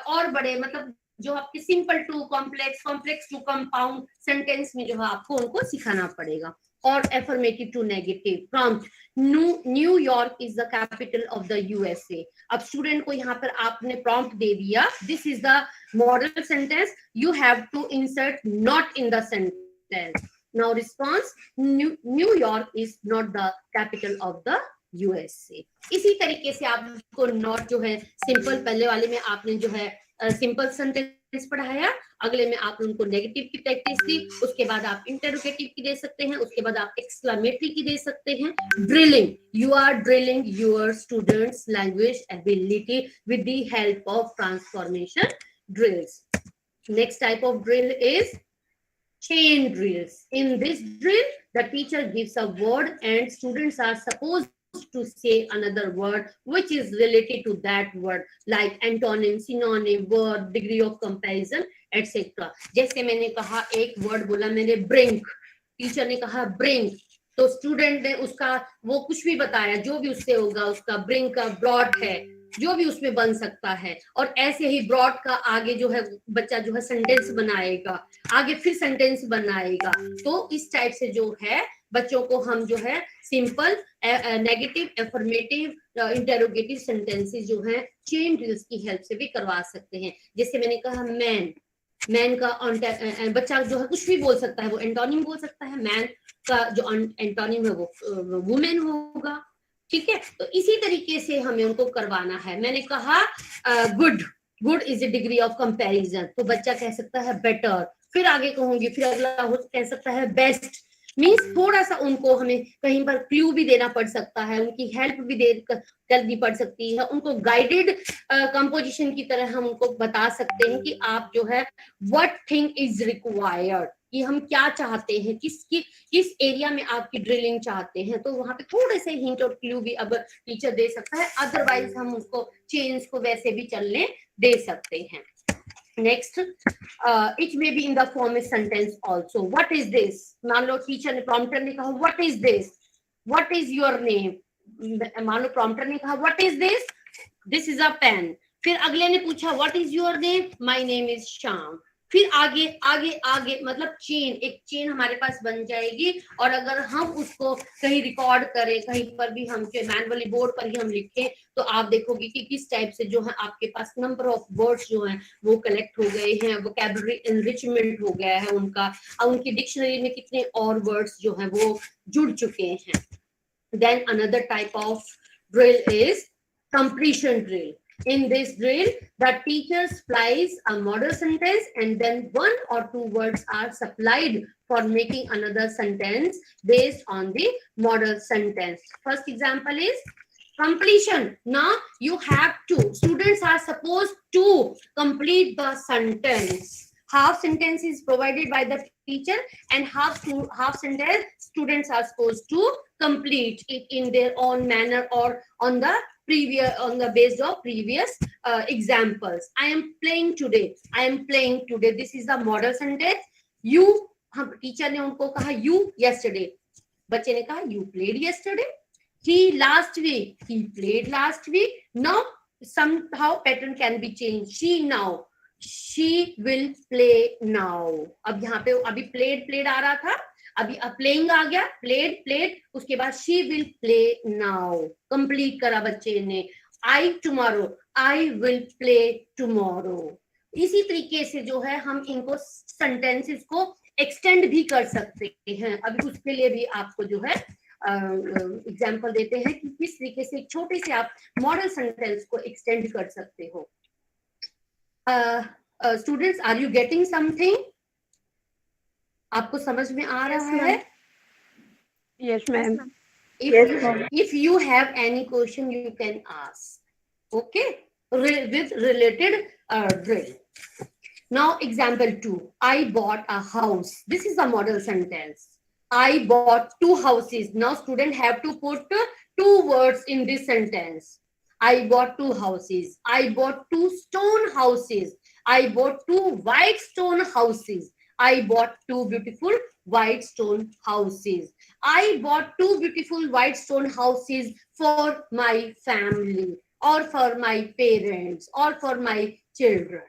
और बड़े, मतलब जो आपके simple to complex, complex to compound sentence में जो है आपको उनको सिखाना पड़ेगा. or affirmative to negative. Prompt: New York is the capital of the USA. अब स्टूडेंट को यहाँ पर आपने प्रॉम्प्ट दे दिया, this is the model sentence, you have to insert not in the sentence. Now response: New York is not the capital of the USA. इसी तरीके से आपको नॉट जो है सिंपल, पहले वाले में आपने जो है सिंपल सेंटेंस पढ़ाया, अगले में आप उनको नेगेटिव की प्रैक्टिस दी, उसके बाद आप इंटरोगेटिव की दे सकते हैं, उसके बाद आप एक्सक्लेमेटरी की दे सकते हैं. Drilling: you are drilling your students language ability with the help of transformation drills. Next type of drill is chain drills. In this drill, the teacher gives a word and students are supposed to say another word which is related to that word, like antonym, synonym, verb, degree of comparison, etc. जैसे मैंने कहा, एक word बोला मैंने brink, teacher ने कहा bring, तो student ने उसका वो कुछ भी बताया, जो भी उससे होगा, उसका ब्रिंग का ब्रॉड है, जो भी उसमें बन सकता है. और ऐसे ही ब्रॉड का आगे जो है बच्चा जो है सेंटेंस बनाएगा, आगे फिर सेंटेंस बनाएगा. तो इस टाइप से जो है बच्चों को हम जो है simple, negative, affirmative, interrogative sentences जो है चेन ड्रिल्स की हेल्प से भी करवा सकते हैं. जैसे मैंने कहा मैन का बच्चा जो है कुछ भी बोल सकता है, वो एंटोनिम बोल सकता है. मैन का जो एंटोनिम है वो वुमेन होगा. ठीक है, तो इसी तरीके से हमें उनको करवाना है. मैंने कहा good is a degree of comparison, तो बच्चा कह सकता है बेटर, फिर आगे कहूंगी, फिर अगला कह सकता है बेस्ट. मीन्स थोड़ा सा उनको हमें कहीं पर क्लू भी देना पड़ सकता है, उनकी हेल्प भी करनी पड़ सकती है, उनको गाइडेड कंपोजिशन की तरह हम उनको बता सकते हैं कि आप जो है व्हाट थिंग इज रिक्वायर्ड, कि हम क्या चाहते हैं, किस एरिया में आपकी ड्रिलिंग चाहते हैं. तो वहां पे थोड़े से हिंट और क्लू भी अब टीचर दे सकता है, अदरवाइज हम उसको चेन्स को वैसे भी चलने दे सकते हैं. Next, it may be in the form sentence also. What is this, मान लो टीचर ने, प्रॉम्प्टर ने कहा व्हाट इज दिस, व्हाट इज योर नेम. मान लो प्रॉम्प्टर ने कहा what is this, this is a pen. फिर अगले ने पूछा what is your name, my name is Shyam. फिर आगे आगे आगे, मतलब चेन, एक चेन हमारे पास बन जाएगी. और अगर हम उसको कहीं रिकॉर्ड करें, कहीं पर भी हम मैनुअली बोर्ड पर ही हम लिखें, तो आप देखोगे कि किस टाइप से जो है आपके पास नंबर ऑफ वर्ड्स जो हैं वो कलेक्ट हो गए हैं, वोकैबुलरी एनरिचमेंट हो गया है उनका, और उनकी डिक्शनरी में कितने और वर्ड्स जो हैं वो जुड़ चुके हैं. Then another type of drill is completion drill. In this drill, the teacher supplies a model sentence and then one or two words are supplied for making another sentence based on the model sentence. First example is completion. Now you have to, students are supposed to complete the sentence. Half sentence is provided by the teacher and half sentence students are supposed to complete it in their own manner or on the based of previous examples. I am playing today, I am playing today, this is the model sentence. You, हम teacher ने उनको कहा you yesterday, बच्चे ने कहा you played yesterday. He last week, he played last week. Now somehow pattern can be changed. She now, she will play now. अब यहाँ पे अभी played आ रहा था, अभी प्लेइंग आ गया, प्लेड, उसके बाद she will play now, complete करा बच्चे ने. I tomorrow, I will play tomorrow. इसी तरीके से जो है हम इनको सेंटेंसेस को एक्सटेंड भी कर सकते हैं. अभी उसके लिए भी आपको जो है एग्जांपल देते हैं कि किस तरीके से छोटे से आप मॉडल सेंटेंस को एक्सटेंड कर सकते हो. Students, are you getting something? आपको समझ में आ रहा है? Yes, ma'am. If you have any question, you can ask. Okay, with related drill. Now, example 2. I bought a house. This is a model sentence. I bought 2 houses. Now, student have to put 2 words in this sentence. I bought 2 houses. I bought 2 stone houses. I bought 2 white stone houses. I bought 2 beautiful white stone houses. I bought 2 beautiful white stone houses for my family or for my parents or for my children.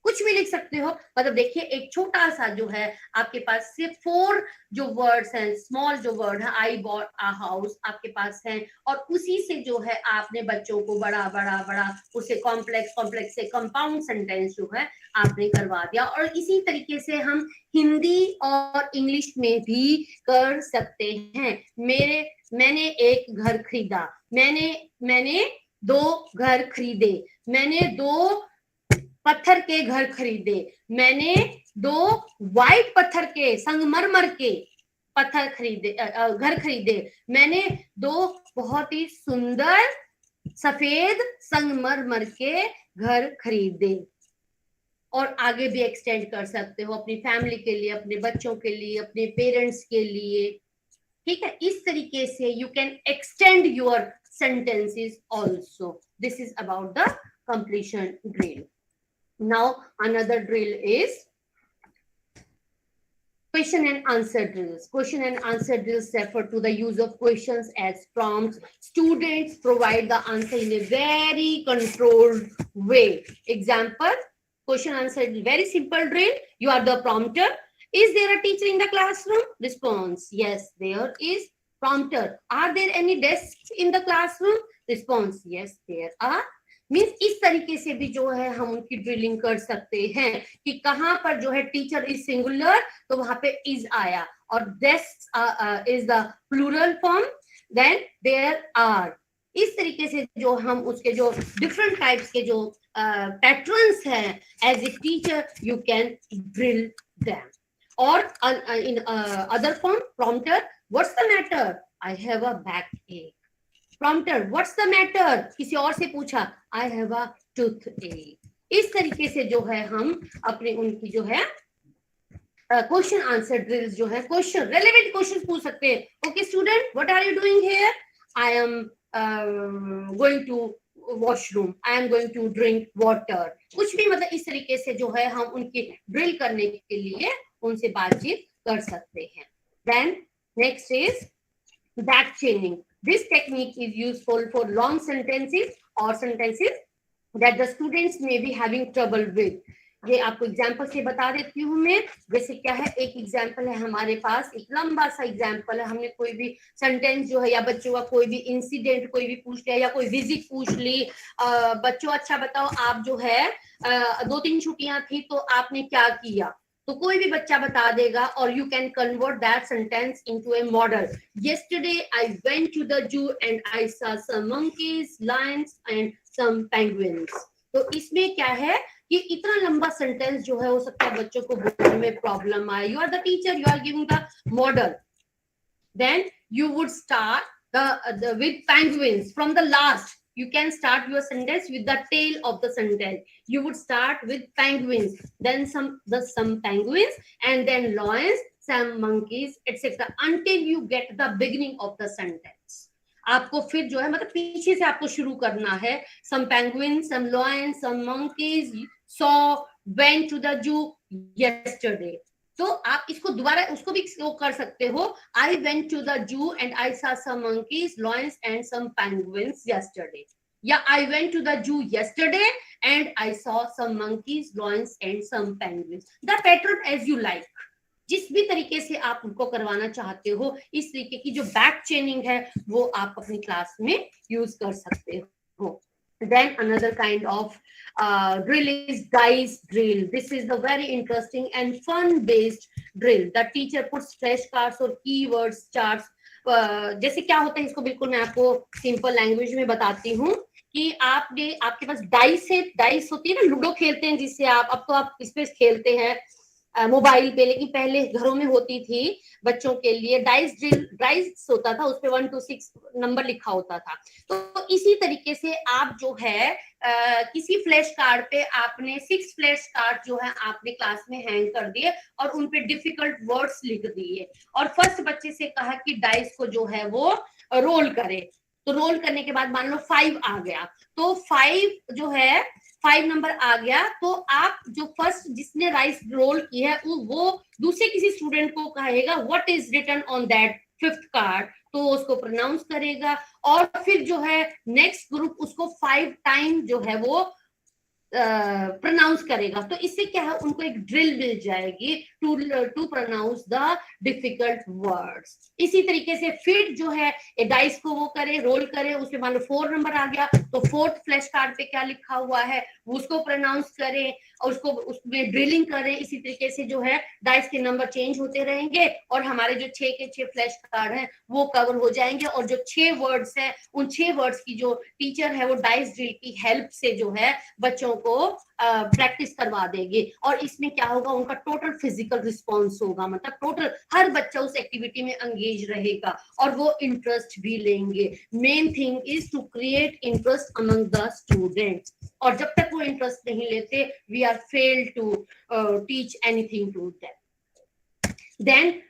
कुछ भी लिख सकते हो। मतलब देखिए एक छोटा सा जो है आपके पास सिर्फ 4 जो वर्ड्स हैं, स्मॉल जो वर्ड है, आई बॉट अ हाउस आपके पास है, और उसी से जो है आपने बच्चों को बड़ा बड़ा बड़ा उसे कॉम्प्लेक्स कॉम्प्लेक्स से कंपाउंड सेंटेंस जो है आपने करवा दिया। और इसी तरीके से हम हिंदी और इंग्लिश में भी कर सकते हैं। मैंने एक घर खरीदा, मैंने 2 घर खरीदे, मैंने 2 पत्थर के घर खरीदे, मैंने 2 वाइट पत्थर के संगमरमर के पत्थर खरीदे, घर खरीदे, मैंने 2 बहुत ही सुंदर सफेद संगमरमर के घर खरीदे। और आगे भी एक्सटेंड कर सकते हो अपनी फैमिली के लिए, अपने बच्चों के लिए, अपने पेरेंट्स के लिए, ठीक है। इस तरीके से you can extend your sentences also. This is about the completion drill. Now another drill is question and answer drills. Question and answer drills refer to the use of questions as prompts. Students provide the answer in a very controlled way. Example, question answer, very simple drill. You are the prompter. Is there a teacher in the classroom? Response, yes, there is. Prompter, are there any desks in the classroom? Response, yes, there are. Means इस तरीके से भी जो है हम उनकी drilling कर सकते हैं कि कहां पर जो है टीचर इज सिंगुलर तो वहां पे इज आया, और desk is the plural form, then there are. इस तरीके से जो हम उसके जो डिफरेंट टाइप्स के जो पैटर्न्स हैं as a teacher you can drill them. और in other form, prompter, what's the matter? I have a backache. Prompter, what's the matter? किसी और से पूछा, आई हैव अ टूथ एक। इस तरीके से जो है हम अपने उनकी जो है क्वेश्चन आंसर ड्रिल्स जो है, क्वेश्चन रेलेवेंट क्वेश्चन पूछ सकते हैं। Okay student, what are you doing here? I am going to washroom, I am going to drink water. कुछ भी, मतलब इस तरीके से जो है हम उनकी ड्रिल करने के लिए उनसे बातचीत कर सकते हैं। Then next is back chaining. This technique is useful for long sentences or sentences that the students may be having trouble with. ये आपको एग्जाम्पल से बता देती हूँ मैं। जैसे क्या है, एक एग्जाम्पल है हमारे पास, एक लंबा सा एग्जाम्पल है। हमने कोई भी सेंटेंस जो है या बच्चों का कोई भी इंसिडेंट कोई भी पूछ लिया या कोई विजिट पूछ ली, बच्चों अच्छा बताओ आप जो है 2-3 छुट्टियां थी तो आपने क्या किया, तो कोई भी बच्चा बता देगा। और you can convert that sentence into A model. Yesterday I went to the zoo and I saw some monkeys, lions and some penguins. तो इसमें क्या है कि इतना लंबा सेंटेंस जो है हो सकता है बच्चों को बोलने में प्रॉब्लम आए। You are the teacher, you are giving the model, then you would start with penguins from the last. You can start your sentence with the tail of the sentence. You would start with penguins, then some penguins, and then lions, some monkeys, etc. until you get the beginning of the sentence. आपको फिर जो है मतलब पीछे से आपको शुरू करना है। some penguins, some lions, some monkeys saw, went to the zoo yesterday. तो आप इसको दोबारा उसको भी कर सकते हो। I went to the zoo and I saw some monkeys, lions and some penguins yesterday. या I went to the zoo yesterday and I saw some monkeys, lions and some penguins. The pattern as you like. जिस भी तरीके से आप उनको करवाना चाहते हो, इस तरीके की जो बैक चेनिंग है वो आप अपनी क्लास में यूज कर सकते हो। Then another kind of drill is dice drill. This is the very interesting and fun-based drill. The teacher puts flashcards or keywords charts. जैसे क्या होता है, इसको बिल्कुल मैं आपको सिंपल लैंग्वेज में बताती हूँ कि आपके पास डाइस है, डाइस होती है ना, लूडो खेलते हैं जिससे आप, अब तो आप इस पे खेलते हैं मोबाइल पे, लेकिन पहले घरों में होती थी बच्चों के लिए डाइस ड्रिल। डाइस होता था, उस पे 1 to 6 नंबर लिखा होता था। तो इसी तरीके से आप जो है किसी फ्लैश कार्ड पे आपने 6 फ्लैश कार्ड जो है आपने क्लास में हैंग कर दिए और उन पे डिफिकल्ट वर्ड्स लिख दिए, और फर्स्ट बच्चे से कहा कि डाइस को जो है वो रोल करे। तो रोल करने के बाद मान लो 5 आ गया, तो 5 जो है 5 नंबर आ गया, तो आप जो फर्स्ट जिसने राइस रोल की है वो दूसरे किसी स्टूडेंट को कहेगा what is written on that 5th card, तो उसको प्रोनाउंस करेगा। और फिर जो है नेक्स्ट ग्रुप उसको 5 टाइम जो है वो प्रोनाउंस करेगा। तो इससे क्या है, उनको एक ड्रिल मिल जाएगी to pronounce the difficult words. इसी तरीके से फिर जो है डाइस को वो करे, रोल करे, उसमें मान लो 4 नंबर आ गया तो 4th फ्लैश कार्ड पे क्या लिखा हुआ है उसको प्रोनाउंस करें और उसको उसमें ड्रिलिंग करें। इसी तरीके से जो है डाइस के नंबर चेंज होते रहेंगे और हमारे जो 6 के 6 फ्लैश कार्ड हैं वो कवर हो जाएंगे। और जो 6 वर्ड्स हैं उन 6 वर्ड्स की जो टीचर है वो डाइस ड्रिल की हेल्प से जो है बच्चों को प्रैक्टिस करवा देंगे। और इसमें क्या होगा, उनका टोटल फिजिकल रिस्पॉन्स होगा, मतलब टोटल हर बच्चा उस एक्टिविटी में एंगेज रहेगा और वो इंटरेस्ट भी लेंगे। Main thing is to create interest among the students. और जब तक वो इंटरेस्ट नहीं लेते, we are fail to teach anything to them. Then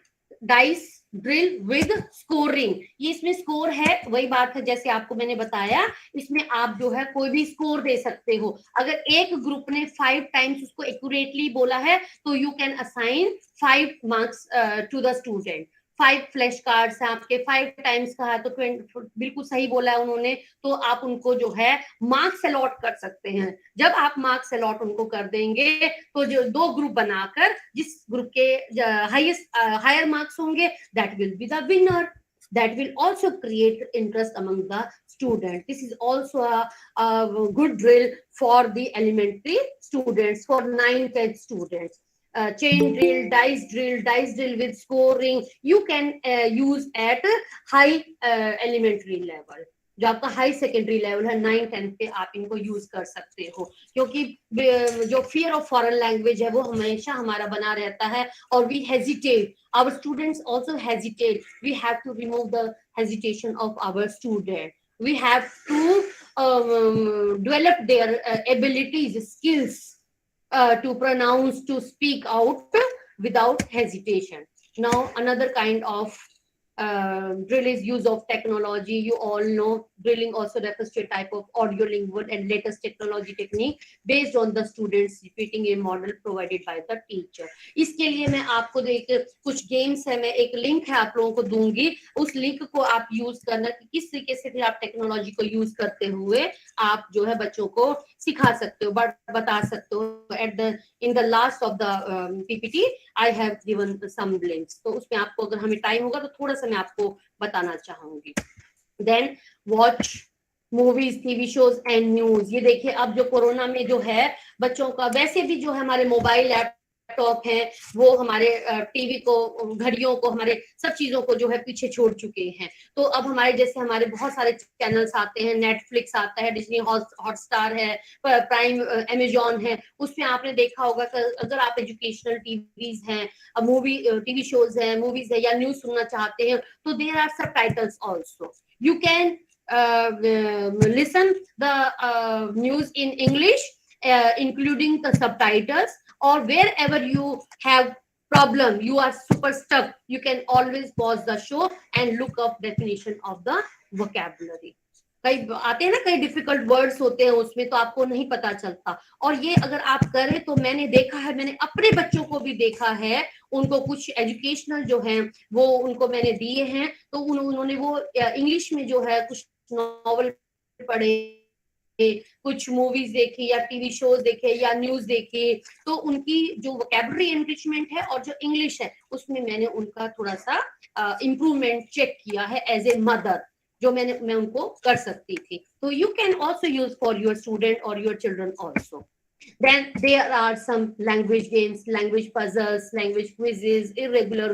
dice drill with scoring, ये इसमें स्कोर है, वही बात है जैसे आपको मैंने बताया, इसमें आप जो है कोई भी स्कोर दे सकते हो। अगर एक ग्रुप ने 5 टाइम्स उसको एक्यूरेटली बोला है तो you can assign 5 marks to the student. 5 flash cards हैं आपके, 5 टाइम्स कहा तो 20 बिल्कुल सही बोला है उन्होंने, तो आप उनको जो है मार्क्स अलॉट कर सकते हैं। जब आप मार्क्स अलॉट उनको कर देंगे तो जो 2 ग्रुप बनाकर जिस ग्रुप के हायर मार्क्स होंगे that will be the winner, that will also create interest among the student. This is also a good drill for the elementary students, for 9th 10th students. Chain drill, dice drill with scoring you can use at high elementary level. जो आपका high secondary level है 9th 10th पे आप इनको use कर सकते हो, क्योंकि जो फियर ऑफ फॉरेन लैंग्वेज है वो हमेशा हमारा बना रहता है और we hesitate, our students also hesitate. We have to remove the hesitation of our student. We have to develop their abilities, skills to pronounce, to speak out without hesitation. Now another kind of drill is use of technology. You all know drilling also refers to a type of audio lingual and latest technology technique based on the students repeating a model provided by the teacher. इसके लिए मैं आपको कुछ games है, मैं एक link है आप लोगों को दूंगी, उस लिंक को आप यूज करना कि किस तरीके से फिर आप टेक्नोलॉजी को यूज करते हुए आप जो है बच्चों को सिखा सकते हो, बता सकते हो। At the in the last of the PPT I have given some links, तो उसमें आपको अगर हमें टाइम होगा तो थोड़ा सा मैं आपको बताना चाहूंगी। Then watch movies, TV shows and news. ये देखिए अब जो कोरोना में जो है बच्चों का, वैसे भी जो है हमारे मोबाइल लैपटॉप है वो हमारे टीवी को, घड़ियों को, हमारे सब चीजों को जो है पीछे छोड़ चुके हैं। तो अब हमारे जैसे हमारे बहुत सारे चैनल्स आते हैं, नेटफ्लिक्स आता है, डिज्नी हॉटस्टार है, प्राइम अमेजॉन है, उसमें आपने देखा होगा कि अगर आप एजुकेशनल टीवीज हैं, टीवी शोज हैं, मूवीज है या न्यूज सुनना चाहते हैं तो there are subtitles also. You can listen the news in English including the subtitles, or wherever you have problem, you are super stuck, you can always pause the show and look up definition of the vocabulary. कई आते हैं ना, कई difficult words होते हैं उसमें तो आपको नहीं पता चलता, और ये अगर आप करें तो मैंने देखा है, मैंने अपने बच्चों को भी देखा है, उनको कुछ एजुकेशनल जो है वो उनको मैंने दिए हैं, तो उन्होंने वो इंग्लिश में जो है कुछ नॉवल पढ़े, कुछ मूवीज देखी या टीवी शोज देखे या न्यूज देखी, तो उनकी जो वोकैबुलरी एनरिचमेंट है और जो इंग्लिश है उसमें मैंने उनका थोड़ा सा इम्प्रूवमेंट चेक किया है एज ए मदर, जो मैं उनको कर सकती थी। तो you can also use for your student or your children also. Then there are some language games, language puzzles, language quizzes, irregular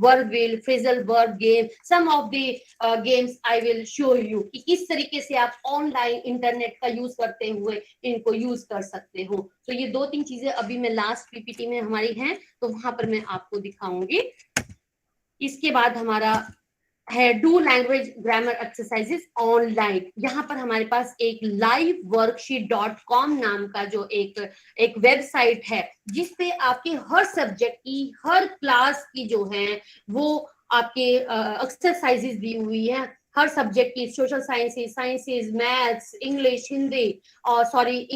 verb wheel, phrasal verb game. Some of the games I will show you कि किस तरीके से आप online internet का use करते हुए इनको use कर सकते हो। तो ये 2-3 चीजें अभी मैं लास्ट पीपीटी में हमारी हैं तो वहां पर मैं आपको दिखाऊंगी। इसके बाद हमारा है do language grammar exercises online. यहाँ पर हमारे पास एक liveworksheet.com नाम का जो एक वेबसाइट है जिसपे आपके हर सब्जेक्ट की, हर क्लास की जो है वो आपके एक्सरसाइजेस दी हुई है, हर सब्जेक्ट की, social sciences, maths, English, Hindi, और सॉरी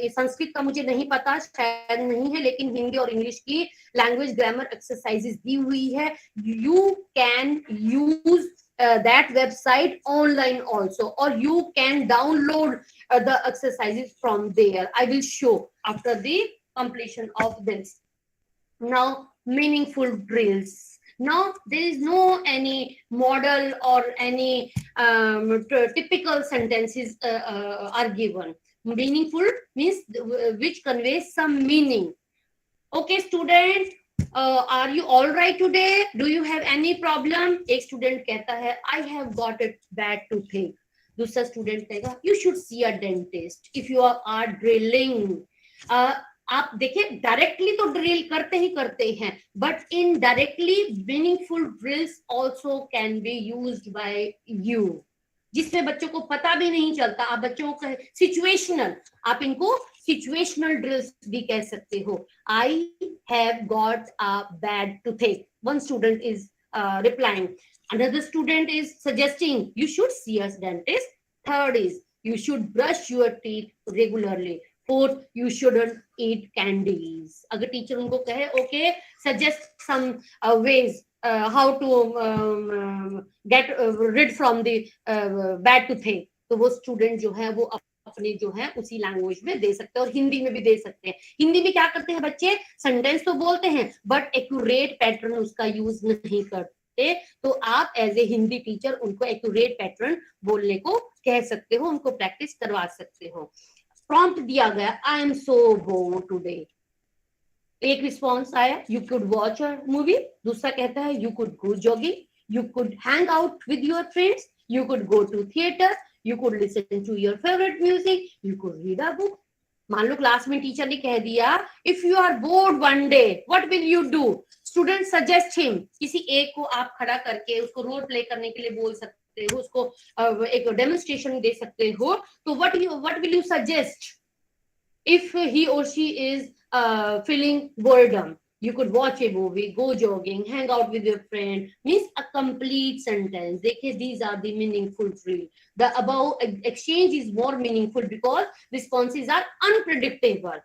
संस्कृत का मुझे नहीं पता, शायद नहीं है, लेकिन हिंदी और इंग्लिश की लैंग्वेज ग्रामर एक्सरसाइजेस दी हुई है। You can use that website online also, or you can download the exercises from there. I will show after the completion of this. Now, meaningful drills. Now, there is no any model or any typical sentences are given. Meaningful means which conveys some meaning. Okay, student, are you all right today? Do you have any problem? एक student कहता है I have got a bad toothache. दूसरा student कहेगा you should see a dentist if you are drilling. आप देखिए directly तो drill करते ही करते हैं, but indirectly meaningful drills also can be used by you, जिसमें बच्चों को पता भी नहीं चलता. आप बच्चों को सिचुएशनल, आप इनको सिचुएशनल ड्रिल्स भी कह सकते हो. I have got a bad toothache, one student is replying, another student is suggesting you should see a dentist, third is you should brush your teeth regularly, fourth you shouldn't eat candies. अगर teacher उनको कहे okay suggest some ways how to get rid from the bad toothache, तो वो student जो है वो अपने जो है उसी लैंग्वेज में दे सकते हैं, और हिंदी में भी दे सकते हैं. हिंदी में क्या करते हैं बच्चे, सेंटेंस तो बोलते हैं बट एक्यूरेट पैटर्न उसका यूज नहीं करते. तो आप एज ए हिंदी टीचर उनको एक्यूरेट पैटर्न बोलने को कह सकते हो, उनको प्रैक्टिस करवा सकते हो. प्रॉम्प्ट दिया गया I am so bored today, एक रिस्पॉन्स आया you could watch a movie, दूसरा कहता है you could go jogging, you could hang out with your friends, you could go to theatre, you could listen to your favorite music, you could read a book. मान लो class में teacher ने कह दिया if you are bored one day what will you do, student suggest him, किसी एक को आप खड़ा करके उसको रोल प्ले करने के लिए बोल सकते हो, उसको एक डेमोन्स्ट्रेशन दे सकते हो. तो what will you suggest if he or she is feeling boredom? You could watch a movie, go jogging, hang out with your friend, means a complete sentence. देखिए, these are the meaningful drill. The above exchange is more meaningful because responses are unpredictable.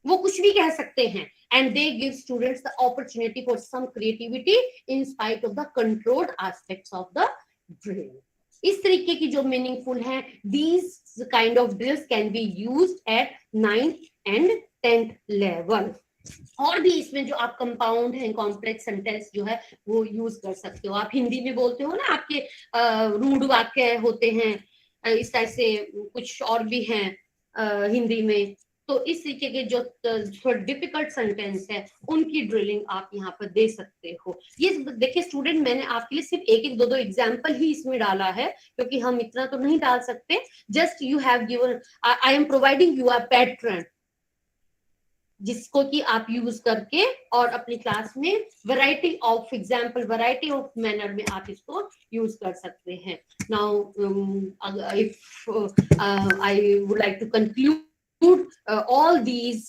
वो कुछ भी कह सकते हैं and they give students the opportunity for some creativity in spite of the controlled aspects of the drill. इस तरीके की जो meaningful हैं, these kind of drills can be used at 9th and 10th level. और भी इसमें जो आप कंपाउंड है, कॉम्प्लेक्स सेंटेंस जो है वो यूज कर सकते हो. आप हिंदी में बोलते हो ना, आपके रूढ़ वाक्य होते हैं, इस तरह से कुछ और भी हैं हिंदी में. तो इस तरीके के जो थोड़ा डिफिकल्ट सेंटेंस है उनकी ड्रिलिंग आप यहाँ पर दे सकते हो. ये देखिए स्टूडेंट, मैंने आपके लिए सिर्फ एक दो एग्जाम्पल ही इसमें डाला है क्योंकि हम इतना तो नहीं डाल सकते. Just you have given, I am providing you a pattern जिसको कि आप यूज करके और अपनी क्लास में variety of example, variety of manner में आप इसको यूज कर सकते हैं. Now if I would like to conclude, all these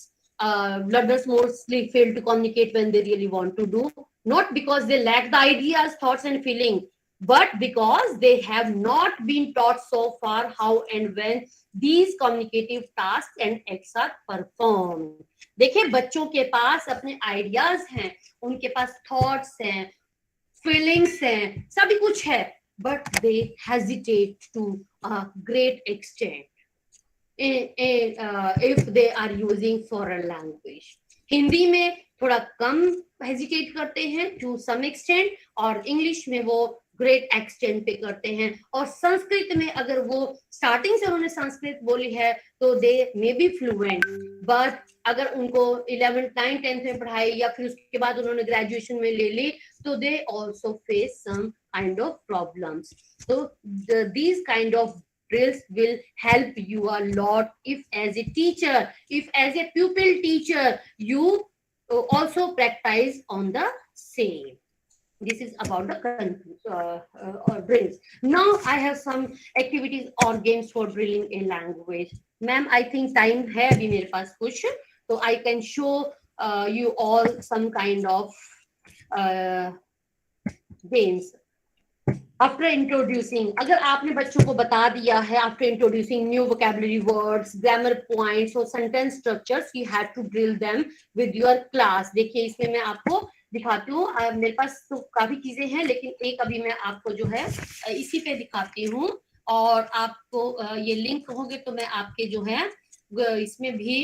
learners mostly fail to communicate when they really want to do, not because they lack the ideas, thoughts and feeling, but because they have not been taught so far how and when these communicative tasks and acts are performed. देखिए, बच्चों के पास अपने ideas हैं, उनके पास thoughts हैं, feelings हैं, सभी कुछ है, but they hesitate to a great extent if they are using foreign language. Hindi में थोड़ा कम हेजिटेट करते हैं टू सम एक्सटेंट, और इंग्लिश में वो ग्रेट एक्सटेंट पे करते हैं. और संस्कृत में अगर वो स्टार्टिंग से उन्होंने संस्कृत बोली है तो दे मे बी फ्लुएंट, बट अगर उनको 11th 9th 10th में पढ़ाई या फिर उसके बाद उन्होंने ग्रेजुएशन में ले ली तो they also face some kind of problems. तो these kind of drills will help you a lot if as a teacher, if as a pupil teacher you also practice on the same. This is about the drills. Now I have some activities or games for drilling a language. Ma'am, I think time है अभी मेरे पास कुछ, so I can show you all some kind of games. After introducing, अगर आपने बच्चों को बता दिया है after introducing new vocabulary words, grammar points और sentence structures, you have to drill them with your class. देखिए, इसमें मैं आपको दिखाती हूँ। मेरे पास तो काफी चीजें हैं, लेकिन एक अभी मैं आपको जो है इसी पे दिखाती हूँ, और आपको ये लिंक कहोगे तो मैं आपके जो है इसमें भी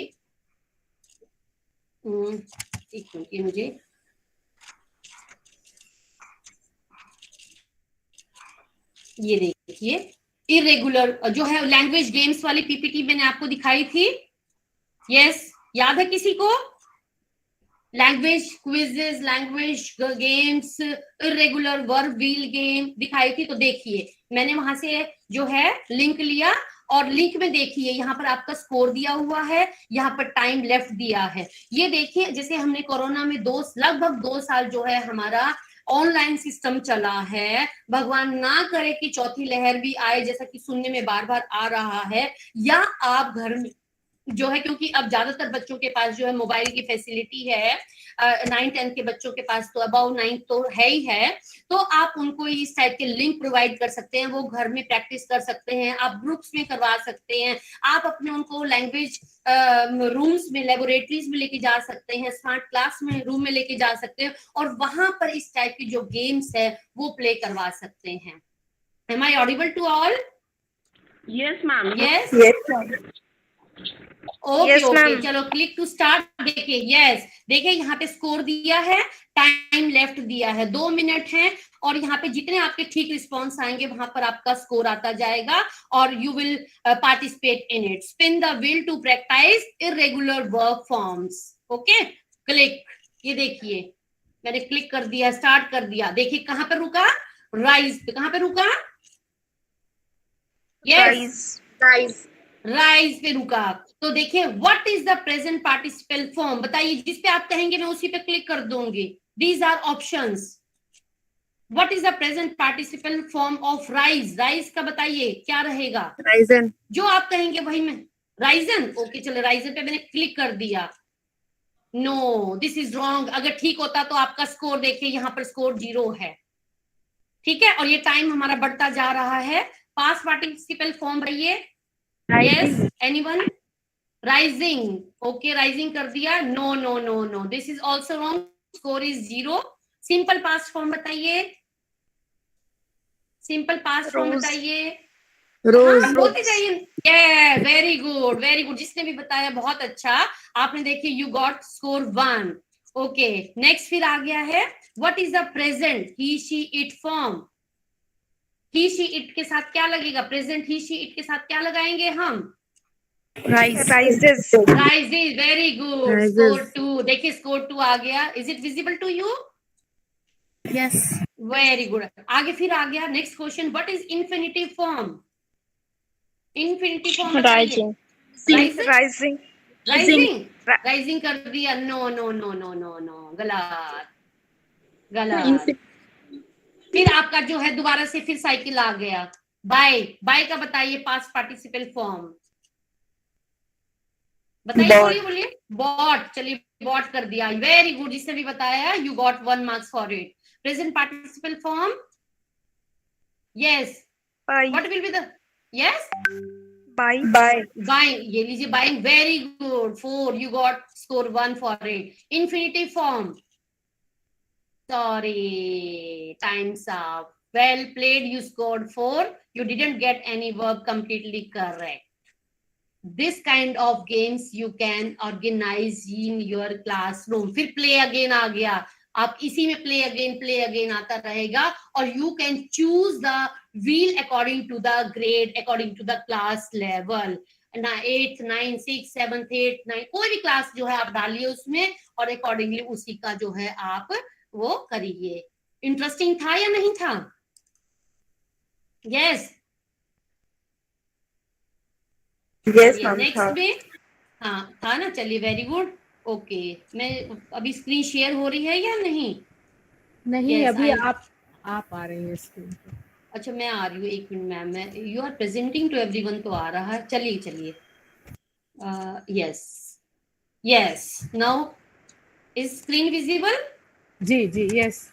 एक मिनट, ये मुझे ये देखिए, इरेगुलर जो है लैंग्वेज गेम्स वाली पीपीटी मैंने आपको दिखाई थी। यस, याद है किसी को? Language quizzes, language games, irregular verb wheel game दिखाई थी। तो देखिए, मैंने वहां से जो है लिंक लिया, और लिंक में देखिए यहाँ पर आपका स्कोर दिया हुआ है, यहाँ पर टाइम लेफ्ट दिया है। ये देखिए, जैसे हमने कोरोना में लगभग 2 साल जो है हमारा ऑनलाइन सिस्टम चला है, भगवान ना करे कि चौथी लहर भी आए, जैसा कि सुनने में बार बार आ रहा है, या आप घर में जो है, क्योंकि अब ज्यादातर बच्चों के पास जो है मोबाइल की फैसिलिटी है, 9-10 के बच्चों के पास तो अबाउ 9 तो है ही है, तो आप उनको इस टाइप के लिंक प्रोवाइड कर सकते हैं, वो घर में प्रैक्टिस कर सकते हैं, आप ग्रुप्स में करवा सकते हैं, आप अपने उनको लैंग्वेज रूम्स में, लेबोरेटरीज में लेके जा सकते हैं, स्मार्ट क्लास में रूम में लेके जा सकते हैं, और वहां पर इस टाइप की जो गेम्स है वो प्ले करवा सकते हैं। Am I audible to all? Yes, ma'am. Yes. Yes, ma'am. Okay Yes, okay, ma'am. चलो क्लिक टू स्टार्ट। देखिए, यस, देखिए यहाँ पे स्कोर दिया है, टाइम लेफ्ट दिया है, 2 मिनट है, और यहाँ पे जितने आपके ठीक रिस्पॉन्स आएंगे वहां पर आपका स्कोर आता जाएगा, और you will participate in it. Spin the wheel to practise irregular verb forms. Okay, click. ये देखिए, मैंने क्लिक कर दिया, स्टार्ट कर दिया। देखिए कहाँ पर रुका? राइज पे। कहाँ पे रुका? यस, राइज पे रुका। तो देखिए, what is the present participle form, बताइए। जिस पे आप कहेंगे मैं उसी पे क्लिक कर दूंगी। These are options. What is the present participle form of rise? Rise का बताइए क्या रहेगा? Ryzen. जो आप कहेंगे वही मैं। राइजन, ओके, चलो राइजन पे मैंने क्लिक कर दिया। No, this is wrong. अगर ठीक होता तो आपका स्कोर देखिए, यहाँ पर स्कोर 0 है। ठीक है, और ये टाइम हमारा बढ़ता जा रहा है। पास्ट पार्टिसिपल फॉर्म रहिए। Yes, anyone? Rising, okay, rising कर दिया। No no no no, this is also wrong, score is 0। Simple past form बताइए, सिंपल पास्ट फॉर्म बताइए। हाँ, बोलते जाइए। वेरी गुड, वेरी गुड, जिसने भी बताया बहुत अच्छा। आपने देखिए, you got score 1। Okay, next फिर आ गया है, what is the present he she it form? He she it के साथ क्या लगेगा? प्रेजेंट ही शी इट के साथ क्या लगाएंगे हम? Rises. Rises, very good. Score 2. देखिए, स्कोर 2 आ गया। Is it visible to you? Yes. Very good. आगे फिर आ गया next question, what is infinitive form? Infinitive form Rising. Rising, Rising. Rising कर दिया। No no no no no no, गलत गलत। फिर आपका जो है दोबारा से फिर साइकिल आ गया। बाय, बाय का बताइए पास्ट पार्टिसिपल फॉर्म बताइए। बोलिए बोलिए। बॉट, चलिए बॉट कर दिया। वेरी गुड, जिसने भी बताया, you got 1 marks for it. Present participle form? Yes, Bye. What will be the? Yes, Bye. Buying, ये लीजिए, buying. Very good, 4, you got score 1 for it. Infinitive form? Sorry, times up. Well played, you scored 4. You didn't get any verb completely correct. This kind of games you can organize in your classroom. फिर play again आ गया। आप इसी में play again आता रहेगा, और you can choose the wheel according to the grade, according to the class level. 8th, 9th, 6th, 7th, 8th, 9th, कोई भी क्लास जो है आप डालिए उसमें, और अकॉर्डिंगली उसी का जो है आप वो करिए। इंटरेस्टिंग था या नहीं था? यस, नेक्स्ट में हाँ था ना। चलिए, वेरी गुड। ओके, मैं अभी स्क्रीन शेयर हो रही है या नहीं? नहीं, अभी आप आ रही है स्क्रीन पे। अच्छा, मैं आ रही हूँ, एक मिनट मैम। मैं, you are presenting to everyone तो आ रहा है। चलिए चलिए, yes yes, now is screen visible? जी जी, yes.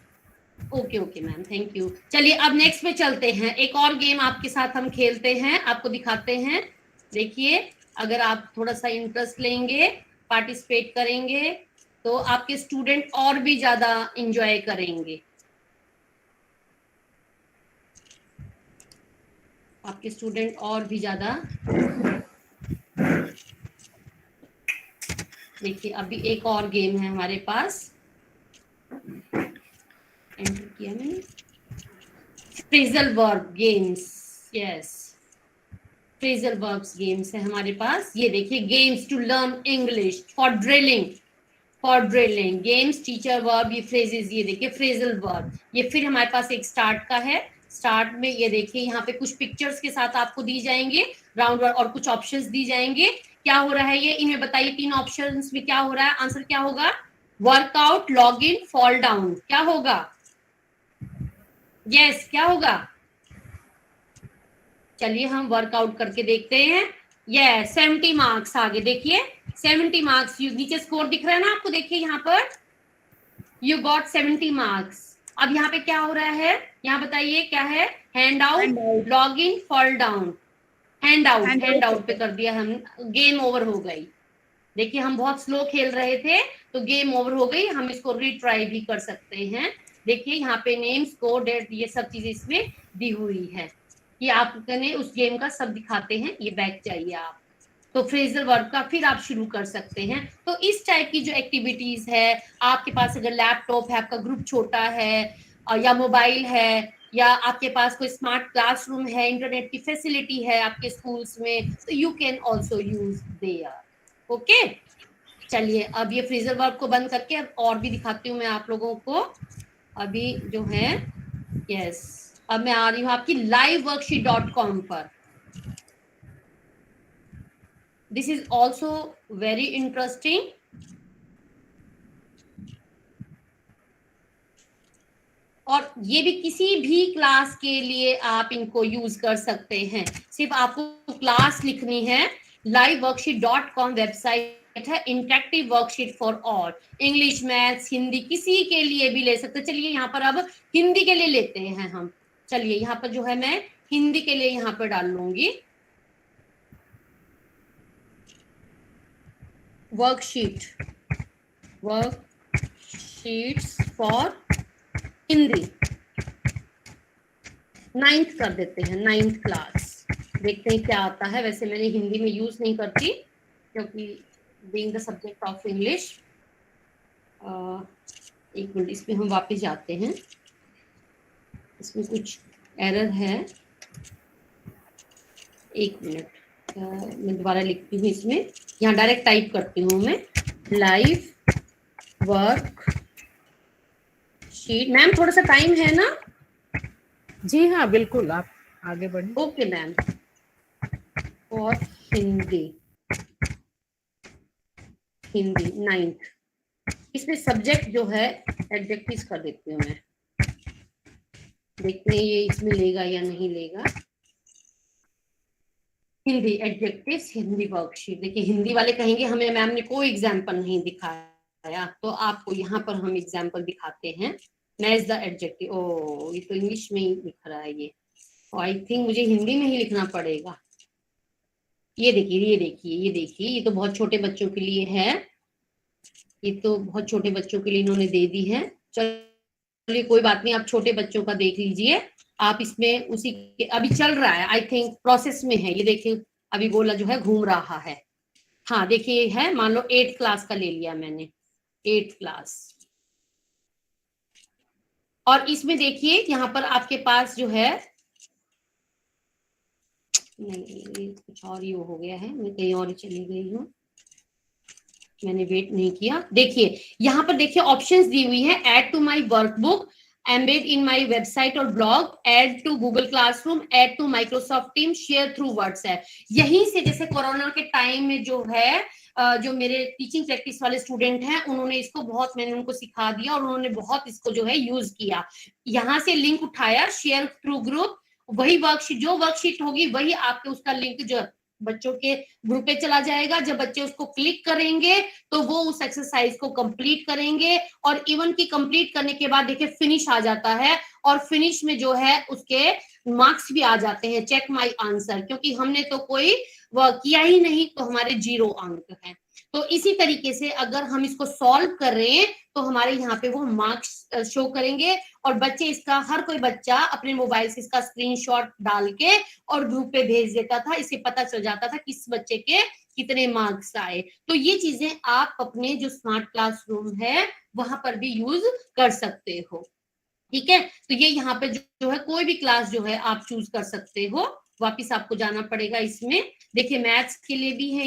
Okay okay ma'am, thank you. चलिए, अब नेक्स्ट में चलते हैं। एक और गेम आपके साथ हम खेलते हैं, आपको दिखाते हैं। देखिए, अगर आप थोड़ा सा इंटरेस्ट लेंगे, पार्टिसिपेट करेंगे, तो आपके स्टूडेंट और भी ज्यादा इंजॉय करेंगे। आपके स्टूडेंट और भी ज्यादा। देखिए अभी एक और गेम है हमारे पास, एंटर किया मैंने, phrasal verb games. Yes, phrasal verbs games है हमारे पास। ये देखिए, games to learn English for drilling, for drilling, games, teacher, verb, ये फ्रेजेस, ये देखिए फ्रेजल वर्ब। ये फिर हमारे पास एक स्टार्ट का है। स्टार्ट में ये देखिए यहाँ पे कुछ पिक्चर्स के साथ आपको दी जाएंगे राउंड और कुछ ऑप्शंस दी जाएंगे। क्या हो रहा है ये, इनमें बताइए, तीन ऑप्शंस में क्या हो रहा है, आंसर क्या होगा? Workout, log in, fall down. क्या होगा? यस, क्या होगा? चलिए हम वर्कआउट करके देखते हैं। ये 70 मार्क्स आगे देखिए, 70 मार्क्स, नीचे स्कोर दिख रहा है ना आपको, देखिए यहाँ पर यू गॉट 70 मार्क्स। अब यहाँ पे क्या हो रहा है, यहाँ बताइए क्या है? Hand out, log in, fall down. Hand out पे कर दिया हम, गेम ओवर हो गई। देखिए हम बहुत स्लो खेल रहे थे तो गेम ओवर हो गई, हम इसको रिट्राई भी कर सकते हैं। देखिए यहाँ पे नेम, स्कोर, डेट, ये सब चीजें इसमें दी हुई है। ये आपने उस गेम का सब दिखाते हैं, ये बैक चाहिए आप, तो फ्रेजल वर्ब का फिर आप शुरू कर सकते हैं। तो इस टाइप की जो एक्टिविटीज है, आपके पास अगर लैपटॉप है, आपका ग्रुप छोटा है या मोबाइल है, या आपके पास कोई स्मार्ट क्लासरूम है, इंटरनेट की फैसिलिटी है आपके स्कूल्स में, तो you can also use their. Okay, चलिए अब ये फ्रेजल वर्ब को बंद करके अब और भी दिखाती हूँ मैं आप लोगों को। अभी जो है, यस, अब मैं आ रही हूँ आपकी liveworksheet.com पर। This is also very interesting. और ये भी किसी भी क्लास के लिए आप इनको यूज कर सकते हैं। सिर्फ आपको क्लास लिखनी है। liveworksheet.com वेबसाइट है, interactive worksheet for all, English, maths, Hindi, किसी के लिए भी ले सकते हैं। चलिए यहाँ पर अब हिंदी के लिए लेते हैं हम। चलिए यहाँ पर जो है मैं हिंदी के लिए यहाँ पर डाल लूंगी वर्कशीट्स फॉर हिंदी, 9th कर देते हैं, 9th क्लास। देखते हैं क्या आता है। वैसे मैंने हिंदी में यूज नहीं करती क्योंकि being the subject of English. एक मिनट, इसमें हम वापस जाते हैं, इसमें कुछ एरर है, एक मिनट, मैं दोबारा लिखती हूँ इसमें। यहाँ डायरेक्ट टाइप करती हूँ मैं, लाइव वर्क शीट। मैम थोड़ा सा टाइम है ना? जी हाँ बिल्कुल, आप आगे बढ़े। Okay ma'am. और हिंदी 9th, इसमें सब्जेक्ट जो है एडजेक्टिव्स कर देती हूँ मैं। देखते हैं ये इसमें लेगा या नहीं लेगा। Hindi adjectives, Hindi worksheet. देखिए हिंदी वाले कहेंगे हमें मैम ने कोई एग्जाम्पल नहीं दिखाया, तो आपको यहाँ पर हम एग्जाम्पल दिखाते हैं। Match the adjective. ओ, ये तो इंग्लिश में ही लिख रहा है ये, आई थिंक मुझे हिंदी में ही लिखना पड़ेगा। ये देखिए, ये देखिए, ये देखिए, ये तो बहुत छोटे बच्चों के लिए है, ये तो बहुत छोटे बच्चों के लिए इन्होंने दे दी है। चलिए कोई बात नहीं, आप छोटे बच्चों का देख लीजिए। आप इसमें उसी के अभी चल रहा है, आई थिंक प्रोसेस में है। ये देखिए अभी गोला जो है घूम रहा है। हाँ देखिए है, मान लो 8th क्लास का ले लिया मैंने, 8th क्लास। और इसमें देखिए यहाँ पर आपके पास जो है, नहीं कुछ और ही हो गया है, मैं कहीं और ही चली गई हूँ, मैंने वेट नहीं किया। देखिए यहाँ पर देखिए ऑप्शंस दी हुई है, add to my workbook, embed in my website और blog, add to Google classroom, add to Microsoft team, share through WhatsApp. यहीं से जैसे कोरोना के टाइम में जो है, जो मेरे टीचिंग प्रैक्टिस वाले स्टूडेंट हैं, उन्होंने इसको बहुत, मैंने उनको सिखा दिया और उन्होंने बहुत इसको जो है यूज किया। यहाँ से लिंक उठाया, शेयर थ्रू ग्रुप, वही वर्कशीट, जो वर्कशीट होगी वही आपके उसका लिंक जो बच्चों के ग्रुप पे चला जाएगा। जब बच्चे उसको क्लिक करेंगे तो वो उस एक्सरसाइज को कंप्लीट करेंगे, और इवन की कंप्लीट करने के बाद देखिए फिनिश आ जाता है, और फिनिश में जो है उसके मार्क्स भी आ जाते हैं, चेक माई आंसर, क्योंकि हमने तो कोई वह किया ही नहीं तो हमारे 0 अंक हैं। तो इसी तरीके से अगर हम इसको सॉल्व कर रहे हैं तो हमारे यहाँ पे वो मार्क्स शो करेंगे, और बच्चे इसका, हर कोई बच्चा अपने मोबाइल से इसका स्क्रीनशॉट डाल के और ग्रुप पे भेज देता था, इससे पता चल जाता था किस बच्चे के कितने मार्क्स आए। तो ये चीजें आप अपने जो स्मार्ट क्लासरूम है वहां पर भी यूज कर सकते हो। ठीक है, तो ये यहाँ पे जो है कोई भी क्लास जो है आप चूज कर सकते हो। वापिस आपको जाना पड़ेगा इसमें, देखिए मैथ्स के लिए भी है,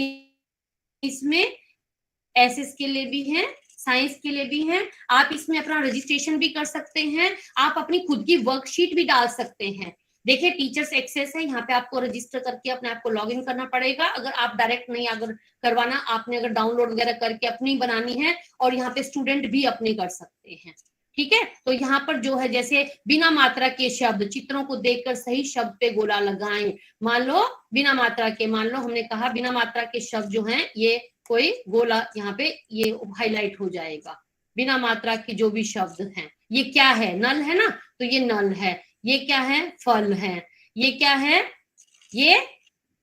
इसमें एसएस के लिए भी है, साइंस के लिए भी है। आप इसमें अपना रजिस्ट्रेशन भी कर सकते हैं, आप अपनी खुद की वर्कशीट भी डाल सकते हैं। देखिए टीचर्स एक्सेस है, यहाँ पे आपको रजिस्टर करके अपने आप को लॉग इन करना पड़ेगा। अगर आप डायरेक्ट नहीं अगर करवाना, आपने अगर डाउनलोड वगैरह करके अपनी बनानी है, और यहाँ पे स्टूडेंट भी अपने कर सकते हैं। ठीक है, तो यहाँ पर जो है जैसे बिना मात्रा के शब्द, चित्रों को देखकर सही शब्द पे गोला लगाएं। मान लो बिना मात्रा के, मान लो हमने कहा बिना मात्रा के शब्द जो हैं ये कोई गोला यहाँ पे ये हाईलाइट हो जाएगा। बिना मात्रा के जो भी शब्द हैं, ये क्या है, नल है ना, तो ये नल है। ये क्या है, फल है। ये क्या है, ये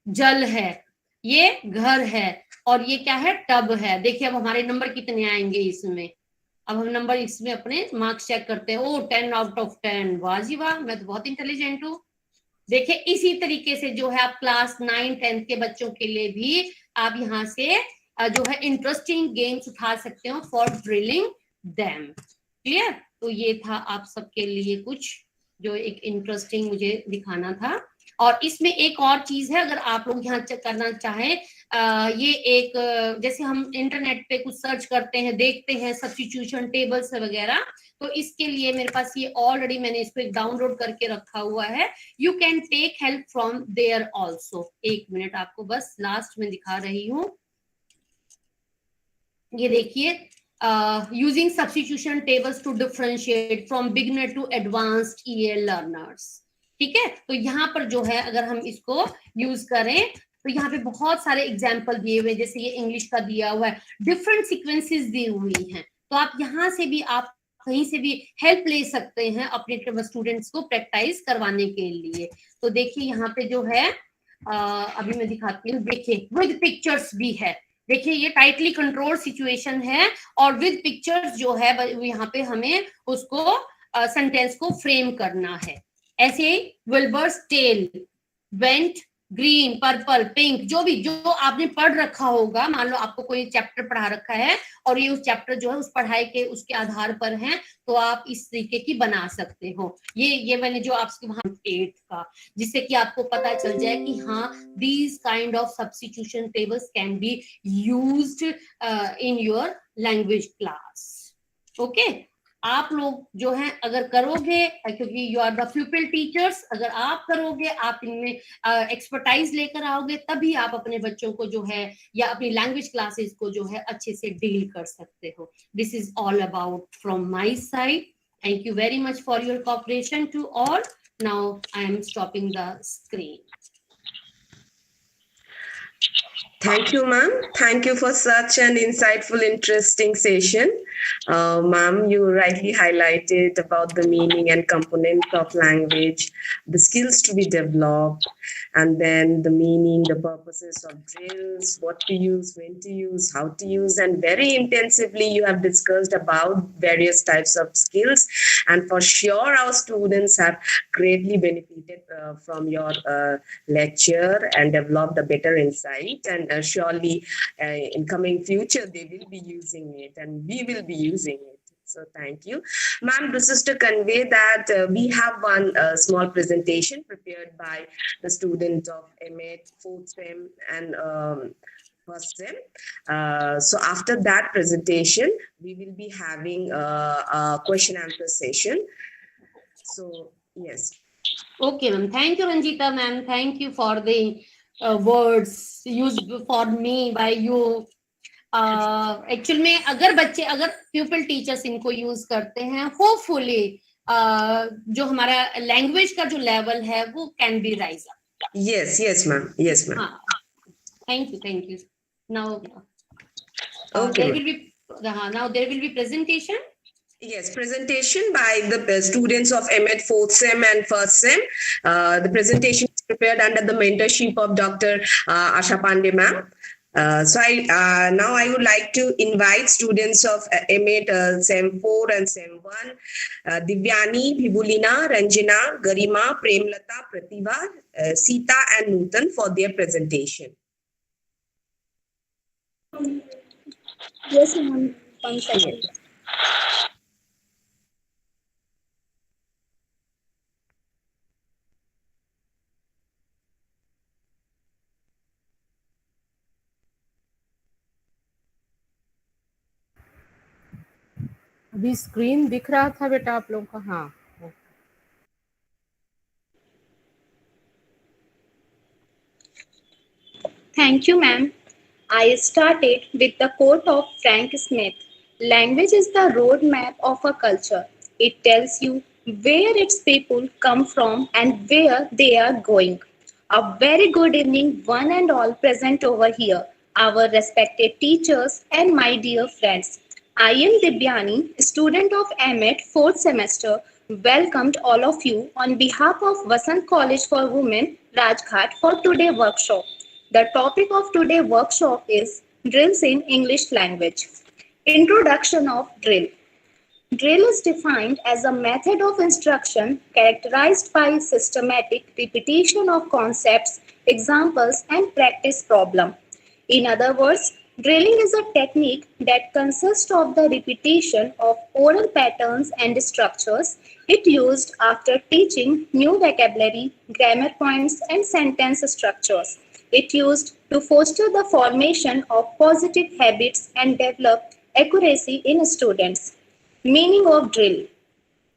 जल है। ये घर है, और ये क्या है, टब है। देखिए अब हमारे नंबर कितने आएंगे इसमें। अब हम नंबर इसमें अपने मार्क्स चेक करते हैं। ओ 10 आउट ऑफ 10, वाह जी वाह, मैं तो बहुत इंटेलिजेंट हूँ। देखिए इसी तरीके से जो है आप क्लास 9 10 के बच्चों के लिए भी आप यहाँ से जो है इंटरेस्टिंग गेम्स उठा सकते हो फॉर ड्रिलिंग देम। क्लियर, तो ये था आप सबके लिए कुछ जो एक इंटरेस्टिंग मुझे दिखाना था। और इसमें एक और चीज है, अगर आप लोग यहाँ चेक करना चाहें, ये एक जैसे हम इंटरनेट पे कुछ सर्च करते हैं, देखते हैं सब्स्टिट्यूशन टेबल्स वगैरह, तो इसके लिए मेरे पास ये ऑलरेडी मैंने इसको एक डाउनलोड करके रखा हुआ है। You can take help from there also. एक मिनट आपको बस लास्ट में दिखा रही हूँ। ये देखिए, using substitution tables to differentiate from beginner to advanced year learners. ठीक है, तो यहाँ पर जो है अगर हम इसको यूज करें तो यहाँ पे बहुत सारे एग्जाम्पल दिए हुए हैं, जैसे ये इंग्लिश का दिया हुआ है, डिफरेंट सीक्वेंसेस दी हुई हैं। तो आप यहाँ से भी, आप कहीं से भी हेल्प ले सकते हैं अपने स्टूडेंट्स को प्रैक्टिस करवाने के लिए। तो देखिए यहाँ पे जो है अभी मैं दिखाती हूँ, देखिए विद पिक्चर्स भी है। देखिए ये टाइटली कंट्रोल सिचुएशन है, और विद पिक्चर्स जो है यहाँ पे हमें उसको सेंटेंस को फ्रेम करना है। ऐसे विल्बर्स टेल, वेंट, ग्रीन, पर्पल, पिंक, जो भी जो आपने पढ़ रखा होगा, मान लो आपको कोई चैप्टर पढ़ा रखा है और ये उस चैप्टर जो है उस पढ़ाई के उसके आधार पर है, तो आप इस तरीके की बना सकते हो। ये मैंने जो आपके वहां 8 का, जिससे कि आपको पता चल जाए कि हाँ these kind of substitution tables can be used in your language class. Okay, आप लोग जो है अगर करोगे, क्योंकि you are the pupil teachers, अगर आप करोगे, आप इनमें एक्सपर्टाइज लेकर आओगे, तभी आप अपने बच्चों को जो है या अपनी लैंग्वेज क्लासेस को जो है अच्छे से डील कर सकते हो। This is all about from my side. Thank you very much for your cooperation to all. Now I am stopping the screen. Thank you, ma'am. Thank you for such an insightful, interesting session. Ma'am, you rightly highlighted about the meaning and components of language, the skills to be developed, and then the meaning, the purposes of drills, what to use, when to use, how to use, and very intensively you have discussed about various types of skills. And for sure, our students have greatly benefited from your lecture and developed a better insight. And surely in coming future, they will be using it and we will be using it. So thank you. Ma'am, this is to convey that we have one small presentation prepared by the student of MET, 4th SEM and 1st SEM. So after that presentation, we will be having a question answer session. So yes. Okay, ma'am. Thank you, Ranjita, ma'am. Thank you for the words used for me by you. Actual में अगर बच्चे, अगर प्यूपिल teachers इनको use करते हैं, hopefully जो हमारा language का जो लेवल है वो can be rise up. Yes ma'am, yes ma'am. Thank you. Now Okay, there will be presentation. Yes, presentation by the students of MEd 4th SEM and 1st SEM. The presentation is prepared under the mentorship of Dr. Asha Pandey ma'am. Now I would like to invite students of MEd SEM 4 and SEM 1, Divyani, Vibulina, Ranjana, Garima, Premlata, Pratibha, Sita and Nutan for their presentation. Yes, ma'am. 1 second. अभी screen दिख रहा था बेटा आप लोगों का? हाँ, Thank you, ma'am. I started with the quote of Frank Smith. Language is the roadmap of a culture. It tells you where its people come from and where they are going. A very good evening, one and all present over here, our respected teachers and my dear friends. I am Dibyani, student of MEd 4th semester. Welcomed all of you on behalf of Vasant College for Women, Rajghat, for today's workshop. The topic of today's workshop is drills in English language. Introduction of drill. Drill is defined as a method of instruction characterized by systematic repetition of concepts, examples, and practice problem. In other words, drilling is a technique that consists of the repetition of oral patterns and structures it used after teaching new vocabulary, grammar points, and sentence structures. It used to foster the formation of positive habits and develop accuracy in students. Meaning of drill.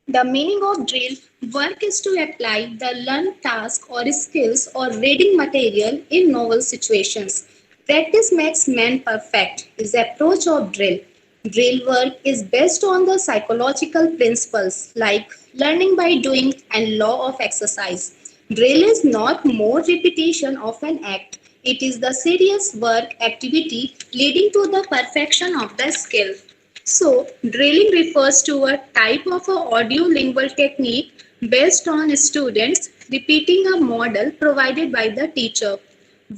The meaning of drill work is to apply the learned task or skills or reading material in novel situations. Practice makes man perfect is the approach of drill. Drill work is based on the psychological principles like learning by doing and law of exercise. Drill is not more repetition of an act. It is the serious work activity leading to the perfection of the skill. So, drilling refers to a type of a audio-lingual technique based on students repeating a model provided by the teacher.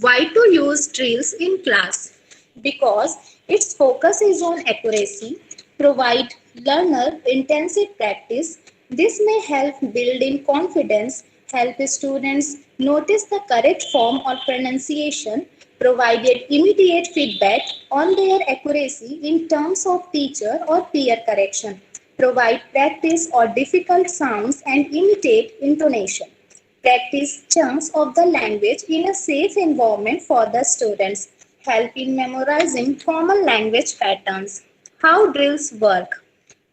Why to use drills in class? Because its focus is on accuracy, provide learner intensive practice. This may help build in confidence, help students notice the correct form or pronunciation, provided immediate feedback on their accuracy in terms of teacher or peer correction, provide practice or difficult sounds and imitate intonation. Practice chunks of the language in a safe environment for the students. Help in memorizing common language patterns. How drills work.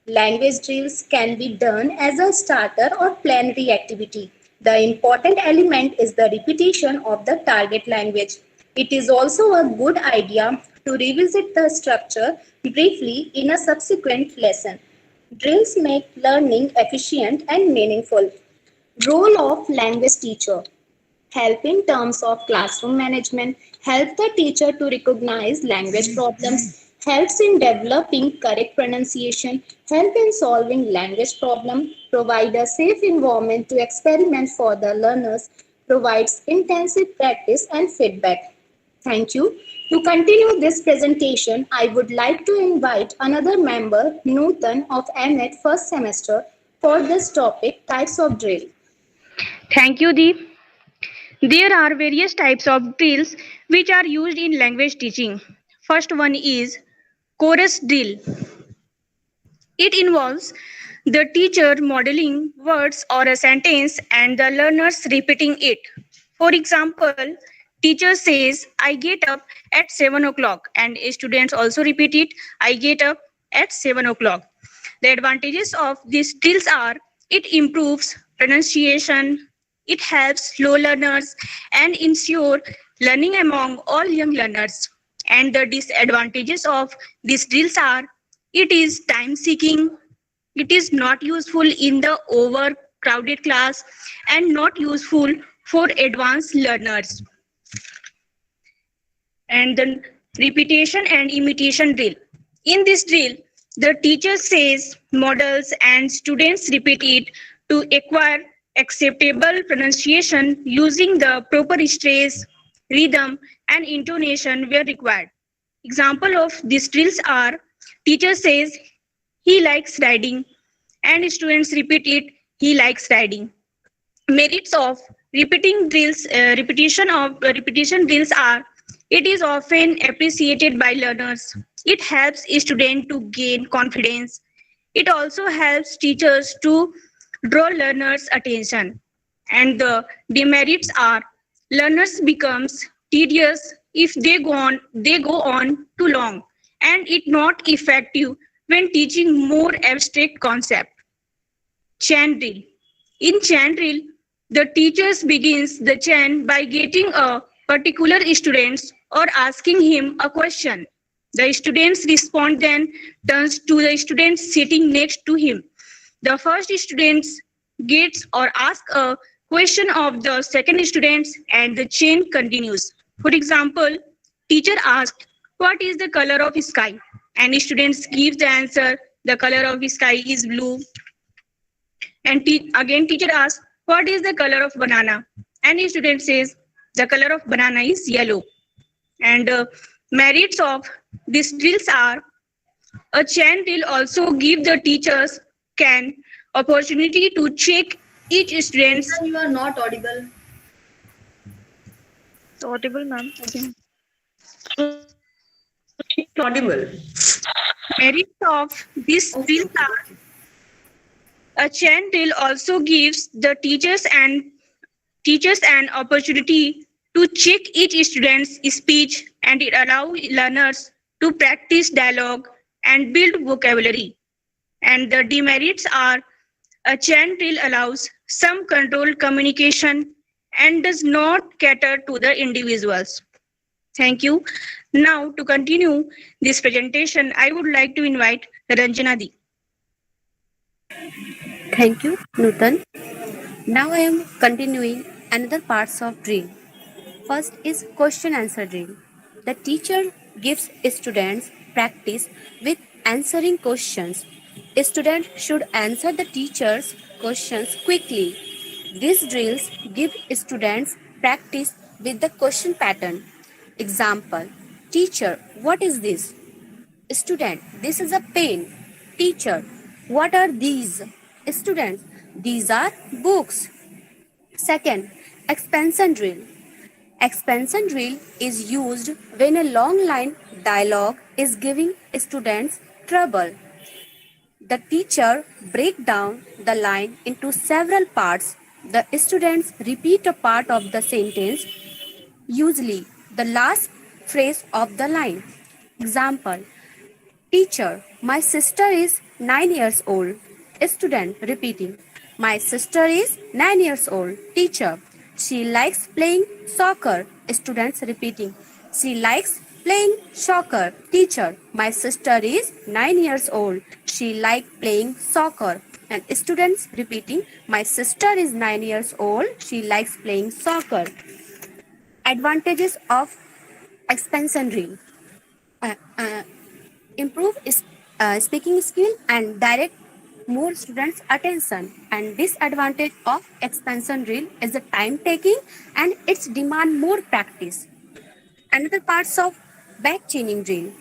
Language drills can be done as a starter or plenary activity. The important element is the repetition of the target language. It is also a good idea to revisit the structure briefly in a subsequent lesson. Drills make learning efficient and meaningful. Role of language teacher. Help in terms of classroom management, help the teacher to recognize language problems, helps in developing correct pronunciation, help in solving language problem, provide a safe environment to experiment for the learners, provides intensive practice and feedback. Thank you. To continue this presentation, I would like to invite another member, Nutan of MEd first semester, for this topic, types of drill. Thank you, Deep. There are various types of drills which are used in language teaching. First one is chorus drill. It involves the teacher modeling words or a sentence and the learners repeating it. For example, teacher says, I get up at 7 o'clock, and students also repeat it, I get up at 7 o'clock. The advantages of these drills are it improves pronunciation, it helps slow learners and ensure learning among all young learners. And the disadvantages of these drills are it is time seeking, it is not useful in the overcrowded class, and not useful for advanced learners. And then repetition and imitation drill. In this drill, The teacher says, models, and students repeat it to acquire acceptable pronunciation using the proper stress, rhythm, and intonation where required. Example of these drills are teacher says he likes riding and students repeat it he likes riding. Merits of repetition drills are it is often appreciated by learners. It helps students to gain confidence. It also helps teachers to draw learners' attention. And the demerits are learners becomes tedious if they go on too long and it not effective when teaching more abstract concept. Chant drill. In chant drill, the teachers begins the chant by getting a particular student or asking him a question. The students respond then turns to the student sitting next to him. The first student gets or asks a question of the second student and the chain continues. For example, teacher asked, "What is the color of sky?" And students give the answer, "The color of sky is blue." And again, teacher asks, "What is the color of banana?" And the student says, "The color of banana is yellow." And merits of these drills are a chant drill also give the teachers can opportunity to check each student's You are not audible. audible, ma'am. Audible. Merits of this drill are a chant drill also gives the teachers an opportunity to check each student's speech and it allows learners to practice dialogue and build vocabulary. And the demerits are a chant drill allows some controlled communication and does not cater to the individuals. Thank you. Now, to continue this presentation, I would like to invite Ranjana Di. Thank you, Nutan. Now I am continuing another parts of drill. First is question answer drill. The teacher gives students practice with answering questions. Students should answer the teacher's questions quickly. These drills give students practice with the question pattern. Example: Teacher, what is this? Student, this is a pen. Teacher, what are these? Students, these are books. Second, expansion drill. Expansion drill is used when a long line dialogue is giving students trouble. The teacher breaks down the line into several parts. The students repeat a part of the sentence, usually the last phrase of the line. Example: Teacher, my sister is 9 years old. Student repeating, my sister is 9 years old. Teacher, she likes playing soccer. Students repeating, she likes playing soccer. Teacher, my sister is 9 years old. She likes playing soccer. And students repeating, my sister is 9 years old. She likes playing soccer. Advantages of expansion drill. Improve speaking skill and direct more students' attention. And disadvantage of expansion drill is the time taking and its demand more practice. Another parts of back chaining drill.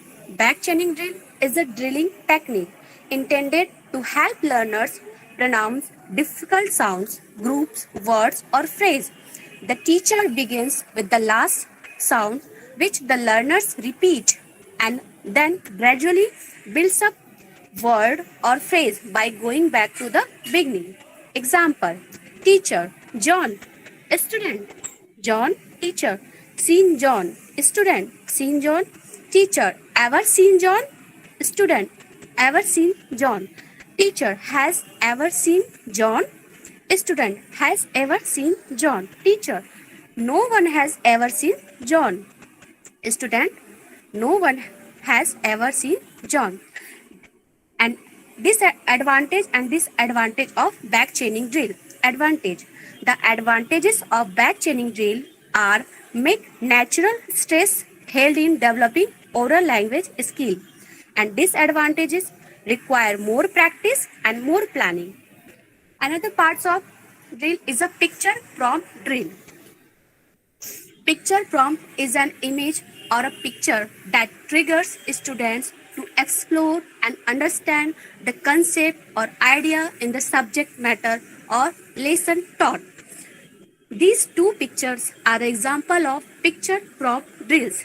Back chaining drill is a drilling technique intended to help learners pronounce difficult sounds, groups, words, or phrase. The teacher begins with the last sound, which the learners repeat, and then gradually builds up word or phrase by going back to the beginning. Example: Teacher, John. Student, John. Teacher, seen John. Student, seen John. Teacher, ever seen John? Student, ever seen John? Teacher, has ever seen John? Student, has ever seen John? Teacher, no one has ever seen John. Student, no one has ever seen John. And disadvantage and disadvantage of back chaining drill. Advantage. The advantages of back chaining drill are make natural stress held in developing oral language skill. And disadvantages require more practice and more planning. Another part of drill is a picture prompt drill. Picture prompt is an image or a picture that triggers students to explore and understand the concept or idea in the subject matter or lesson taught. These two pictures are example of picture prompt drills.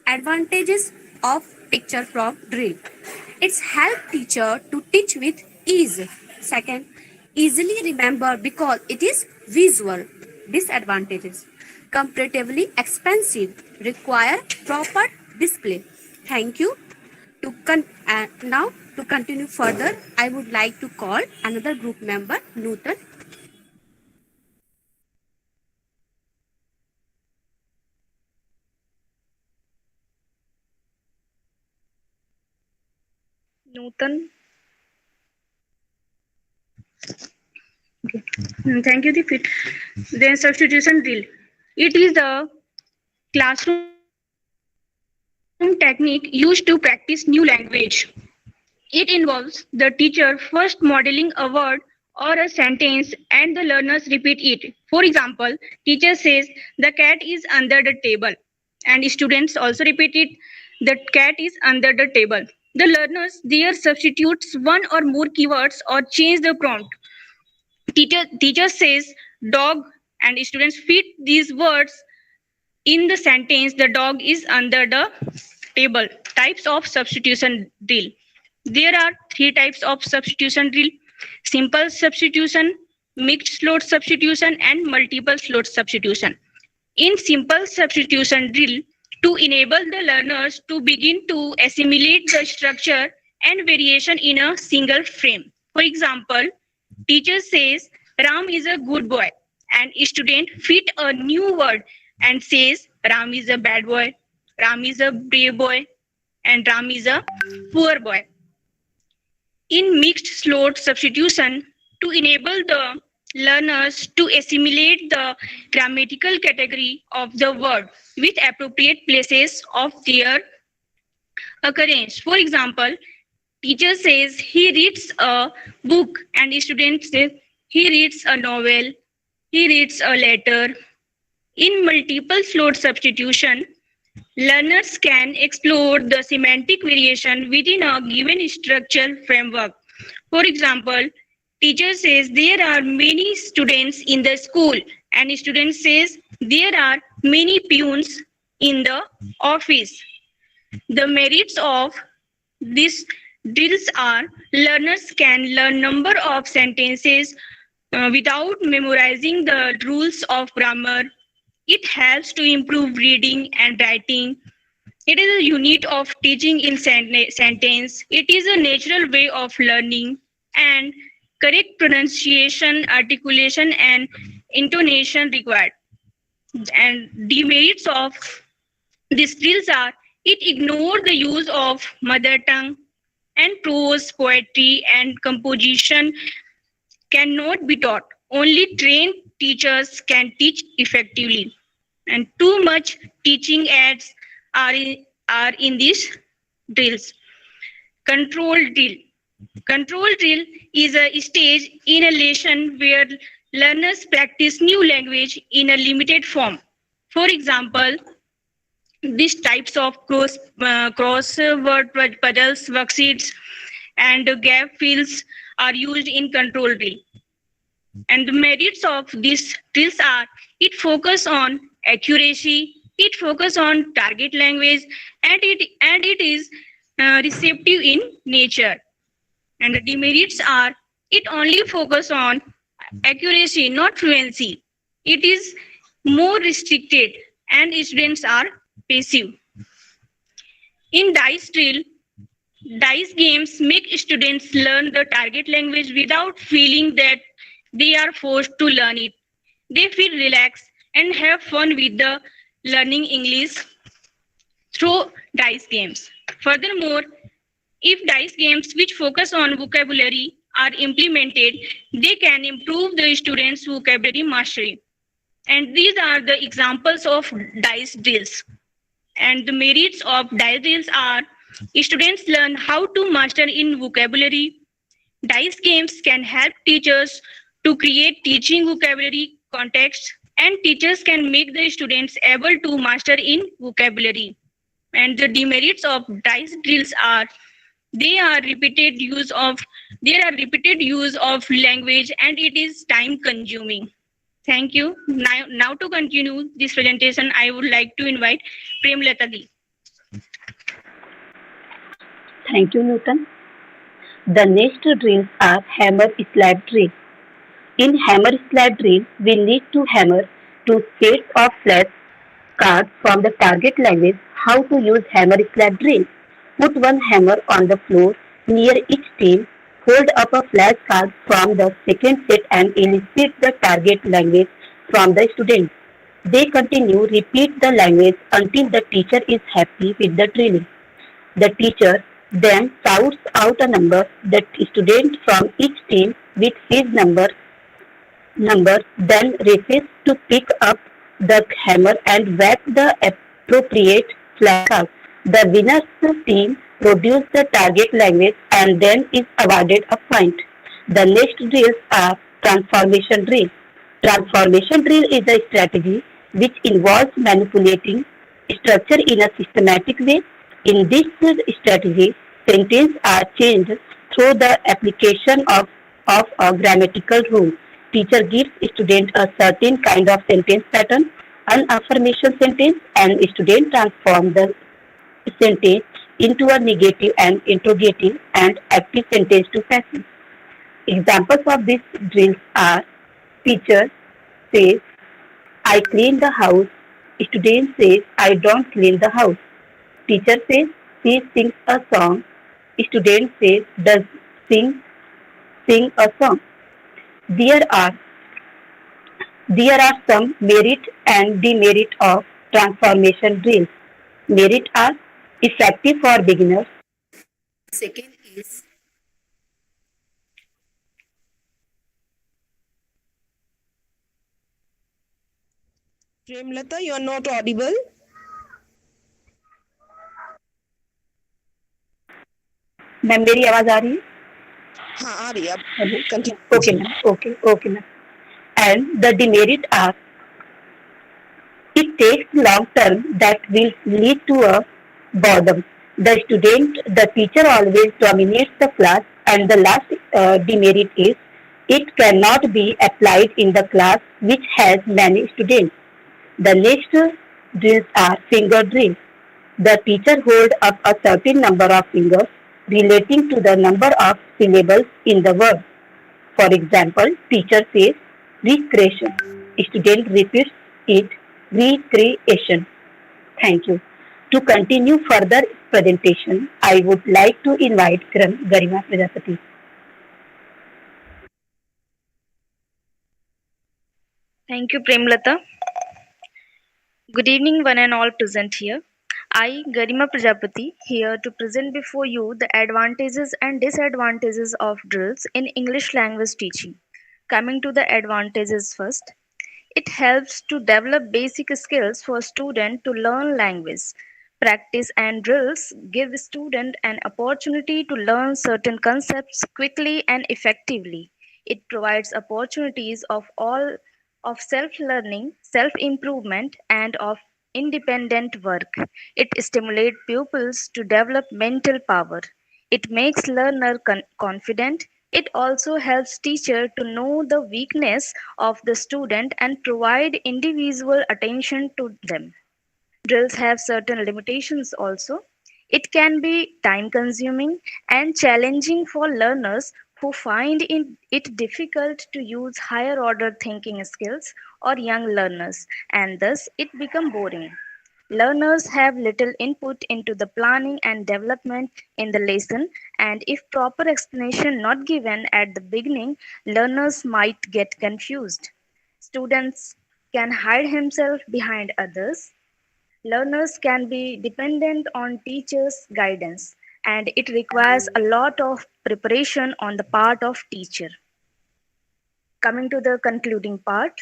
Advantages of picture prompt drill. It's help teacher to teach with ease. Second, easily remember because it is visual. Disadvantages. Comparatively expensive. Require proper display. Thank you. Now to continue further, I would like to call another group member, Nutan. Nutan. Okay. Thank you, Deepit. Then substitution drill. It is the classroom technique used to practice new language. It involves the teacher first modeling a word or a sentence and the learners repeat it. For example, teacher says the cat is under the table and students also repeat it. The cat is under the table. The learners there substitutes one or more keywords or change the prompt. Teacher says dog and students fit these words in the sentence. The dog is under the table. Types of substitution drill. There are three types of substitution drill: simple substitution, mixed slot substitution, and multiple slot substitution. In simple substitution drill, to enable the learners to begin to assimilate the structure and variation in a single frame. For example, teacher says Ram is a good boy and student fit a new word and says Ram is a bad boy, Ram is a brave boy, and Ram is a poor boy. In mixed slot substitution, to enable the learners to assimilate the grammatical category of the word with appropriate places of their occurrence. For example, teacher says he reads a book and student says he reads a novel, he reads a letter. In multiple slot substitution, learners can explore the semantic variation within a given structural framework. For example, teacher says there are many students in the school and student says there are many peons in the office. The merits of these drills are learners can learn number of sentences without memorizing the rules of grammar. It helps to improve reading and writing. It is a unit of teaching in sentence. It is a natural way of learning, and correct pronunciation, articulation, and intonation required. And demerits of these drills are it ignores the use of mother tongue, and prose, poetry, and composition cannot be taught. Only trained teachers can teach effectively. And too much teaching aids are in these drills. Control drill. Control drill is a stage in a lesson where learners practice new language in a limited form. For example, these types of crossword puzzles, worksheets, and gap fills are used in control drill. And the merits of these drills are it focus on accuracy, it focus on target language, and it is receptive in nature. And the demerits are it only focus on accuracy, not fluency. It is more restricted and students are passive. In dice drill, dice games make students learn the target language without feeling that they are forced to learn it. They feel relaxed and have fun with the learning English through dice games. Furthermore, if dice games which focus on vocabulary are implemented, they can improve the students' vocabulary mastery. And these are the examples of dice drills. And the merits of dice drills are Students learn how to master in vocabulary. Dice games can help teachers to create teaching vocabulary contexts, and teachers can make the students able to master in vocabulary. And the demerits of dice drills are they are repeated use of there are repeated use of language and it is time consuming. Thank you. Now to continue this presentation, I would like to invite Premlata Di. Thank you, Newton. The next drills are hammer slap drill. In hammer slap drill, we need to hammer two sets of flash cards from the target language. How to use hammer slap drill? Put one hammer on the floor near each team. Hold up a flash card from the second set and elicit the target language from the student. They continue, repeat the language until the teacher is happy with the drilling. The teacher then shouts out a number. The student from each team with his number then races to pick up the hammer and whack the appropriate flag card. The winner's team produces the target language and then is awarded a point. The next drills are transformation drill. Transformation drill is a strategy which involves manipulating structure in a systematic way. In this strategy, sentences are changed through the application of a grammatical rule. Teacher gives student a certain kind of sentence pattern, an affirmation sentence, and student transform the sentence into a negative and interrogative and active sentence to passive. Examples of these drills are teacher says, I clean the house. Student says, I don't clean the house. Teacher says, she sings a song. Student says, does sing a song. There are there are some merit and demerit of transformation drills. Merit are effective for beginners. Second is Premlata, you are not audible. Ma'am मेरी आवाज आ रही है? हाँ आ रही है अब hello continue okay ma'am okay ma'am and the demerit are it takes long term that will lead to a boredom. The teacher always dominates the class, and the last demerit is it cannot be applied in the class which has many students. The next drills are finger drills. The teacher holds up a certain number of fingers relating to the number of syllables in the word. For example, teacher says recreation. Student repeats it recreation. Thank you. To continue further presentation, I would like to invite Garima Prajapati. Thank you, Premlata. Good evening, one and all present here. I, Garima Prajapati, here to present before you the advantages and disadvantages of drills in English language teaching. Coming to the advantages first, it helps to develop basic skills for students to learn language. Practice and drills give students an opportunity to learn certain concepts quickly and effectively. It provides opportunities of self-learning, self-improvement, and of independent work. It stimulates pupils to develop mental power. It makes learner confident. It also helps teacher to know the weakness of the student and provide individual attention to them. Drills have certain limitations also. It can be time consuming and challenging for learners who find it difficult to use higher order thinking skills or young learners, and thus it become boring. Learners have little input into the planning and development in the lesson, and if proper explanation not given at the beginning, learners might get confused. Students can hide himself behind others. Learners can be dependent on teachers' guidance, and it requires a lot of preparation on the part of teacher. Coming to the concluding part,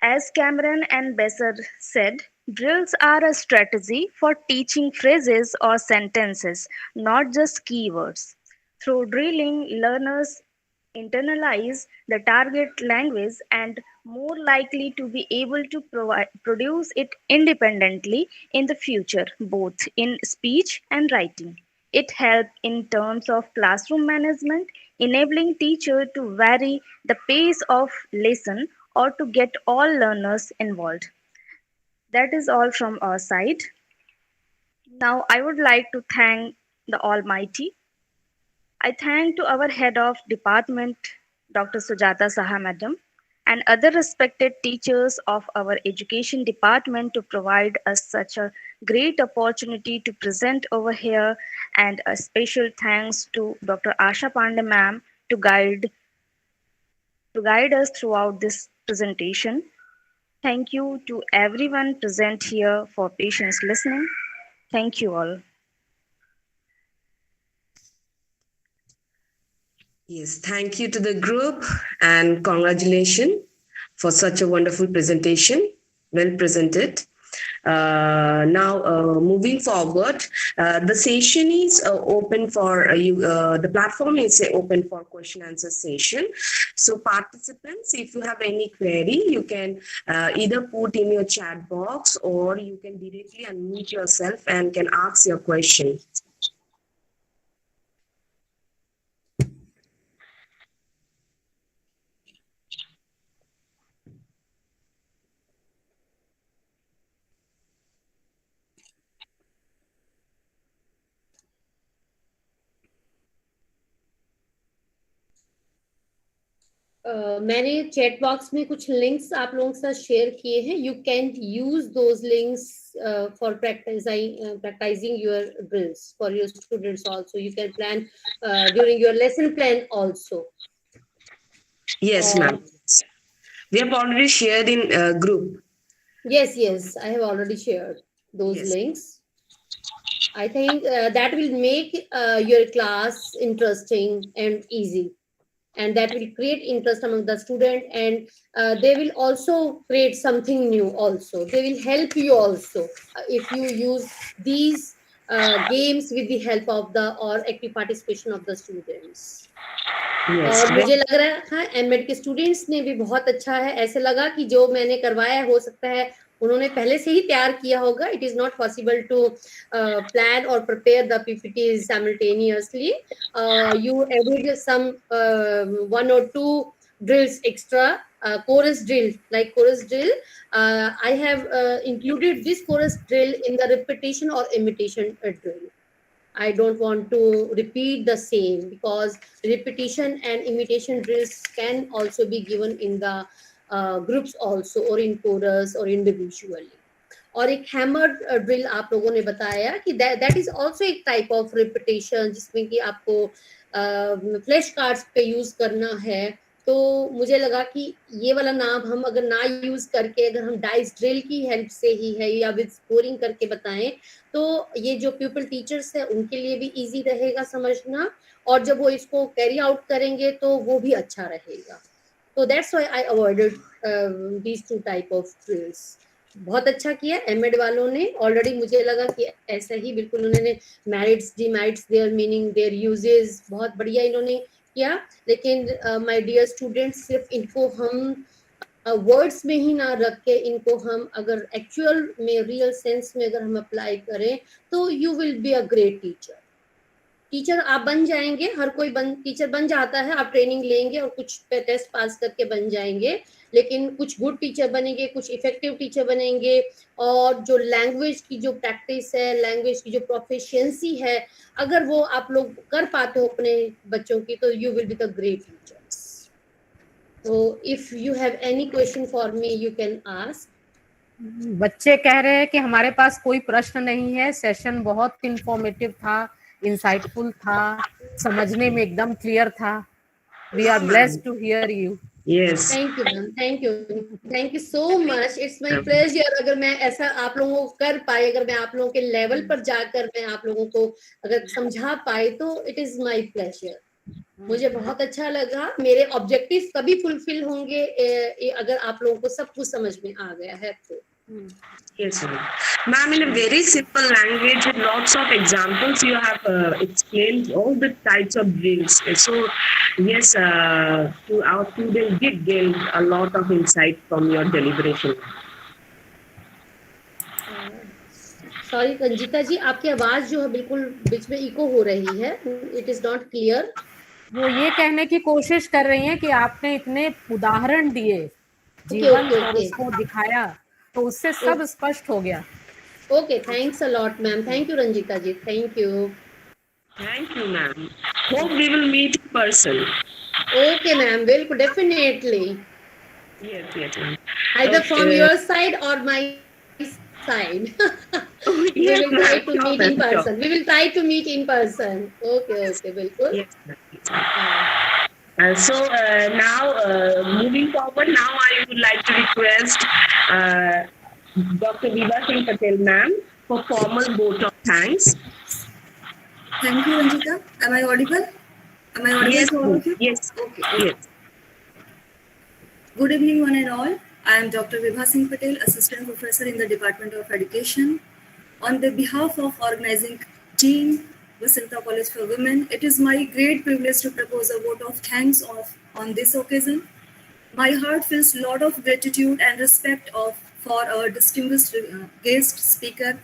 as Cameron and Besser said, Drills are a strategy for teaching phrases or sentences, not just keywords. Through drilling, learners internalize the target language and more likely to be able to produce it independently in the future, both in speech and writing. It helps in terms of classroom management, enabling teachers to vary the pace of lesson or to get all learners involved. That is all from our side. Now I would like to thank the Almighty. I thank to our head of department, Dr. Sujata Saha Madam, and other respected teachers of our education department to provide us such a great opportunity to present over here, and a special thanks to Dr. Asha Pandey ma'am to guide us throughout this presentation. Thank you to everyone present here for patience listening. Thank you all. Yes, thank you to the group and congratulations for such a wonderful presentation. Well presented. Now, moving forward, the session is open for you. The platform is open for question answer session. So, participants, if you have any query, you can either put in your chat box or you can directly unmute yourself and can ask your question. मैंने chat box में कुछ links आप लोगों के साथ share किए हैं. You can use those links for practicing your drills for your students also. You can plan during your lesson plan also. Yes, ma'am. We have already shared in group. Yes, I have already shared those links. I think that will make your class interesting and easy, and that will create interest among the student, and they will also create something new also. They will help you also if you use these games with the help of the or active participation of the students. और मुझे लग रहा है MEd के students ने भी बहुत अच्छा है. ऐसे लगा कि जो मैंने करवाया हो सकता है उन्होंने पहले से ही तैयार किया होगा. It is not possible to plan और prepare the PPTs simultaneously. You added some one or two drills extra, chorus drill, like chorus drill. I have included this chorus drill in the repetition or imitation drill. I don't want to repeat the same because repetition and imitation drills can also be given in the groups also, or in chorus or individually. और एक hammer drill आप लोगों ने बताया कि that is also एक type of repetition जिसमें कि आपको फ्लैश कार्ड्स पे यूज करना है. तो मुझे लगा कि ये वाला नाम हम अगर ना यूज करके अगर हम डाइस ड्रिल की हेल्प से ही है या विद स्कोरिंग करके बताएं तो ये जो पीपल टीचर्स है उनके लिए भी इजी रहेगा समझना, और जब वो इसको कैरी आउट करेंगे तो वो भी अच्छा रहेगा. तो that's why I avoided these two type of drills. बहुत अच्छा किया एमएड वालों ने. ऑलरेडी मुझे लगा कि ऐसा ही बिल्कुल उन्होंने merits demerits there meaning there uses बहुत बढ़िया इन्होंने किया. लेकिन माय डियर स्टूडेंट्स सिर्फ इनको हम वर्ड्स में ही ना रख के इनको हम अगर एक्चुअल में रियल सेंस में अगर हम अप्लाई करें तो you will be a great teacher. Teacher आप बन जाएंगे, हर कोई टीचर बन जाता है. आप ट्रेनिंग लेंगे और कुछ टेस्ट पास करके बन जाएंगे, लेकिन कुछ गुड टीचर बनेंगे, कुछ इफेक्टिव टीचर बनेंगे. और जो लैंग्वेज की जो प्रैक्टिस है, लैंग्वेज की जो प्रोफिशिएंसी है, अगर वो आप लोग कर पाते हो अपने बच्चों की तो you will be the great teachers. तो if you have any question for me you can ask. बच्चे कह रहे हैं कि हमारे पास कोई प्रश्न नहीं है. सेशन बहुत इंफॉर्मेटिव था, इंसाइटफुल था, समझने में एकदम क्लियर था. We are blessed to hear you. Yes. Thank you ma'am, thank you so much. It's my pleasure. अगर मैं ऐसा आप लोगों को कर पाए, अगर मैं आप लोगों के लेवल पर जाकर मैं आप लोगों को अगर समझा पाए तो इट इज माय प्लेजर. मुझे बहुत अच्छा लगा. मेरे ऑब्जेक्टिव तभी फुलफिल होंगे अगर आप लोगों को सब कुछ समझ में आ गया है. तो Yes, ma'am. Ma'am, in a very simple language with lots of examples, you have explained all the types of drills. So, yes, to our students did gain a lot of insight from your deliberation. Sorry Ranjita ji, आपकी आवाज जो है बिल्कुल बीच में eco हो रही है, it is not clear. वो ये कहने की कोशिश कर रही हैं कि आपने इतने उदाहरण दिए जीवन और उसको दिखाया, तो उससे सब स्पष्ट हो गया। Okay, thanks a lot ma'am, thank you Ranjita ji, thank you. Thank you, ma'am. Hope we will meet in person. Okay, ma'am, will definitely. Yes, yes, ma'am. Either from your side or my side. We Yes, will try ma'am. to meet in person. We will try to meet in person. Okay, okay, बिल्कुल। Yes, ma'am. So now, moving forward, now I would like to request Dr. Viva Singh Patel, ma'am, for formal vote of thanks. Thank you, Ranjita. Am I audible? Am I audible Yes, to all of you? yes. Okay. Yes. Good evening, one and all. I am Dr. Vibha Singh Patel, Assistant Professor in the Department of Education. On the behalf of organizing team, Vasanta College for Women, it is my great privilege to propose a vote of thanks on this occasion. My heart feels a lot of gratitude and respect for our distinguished guest speaker,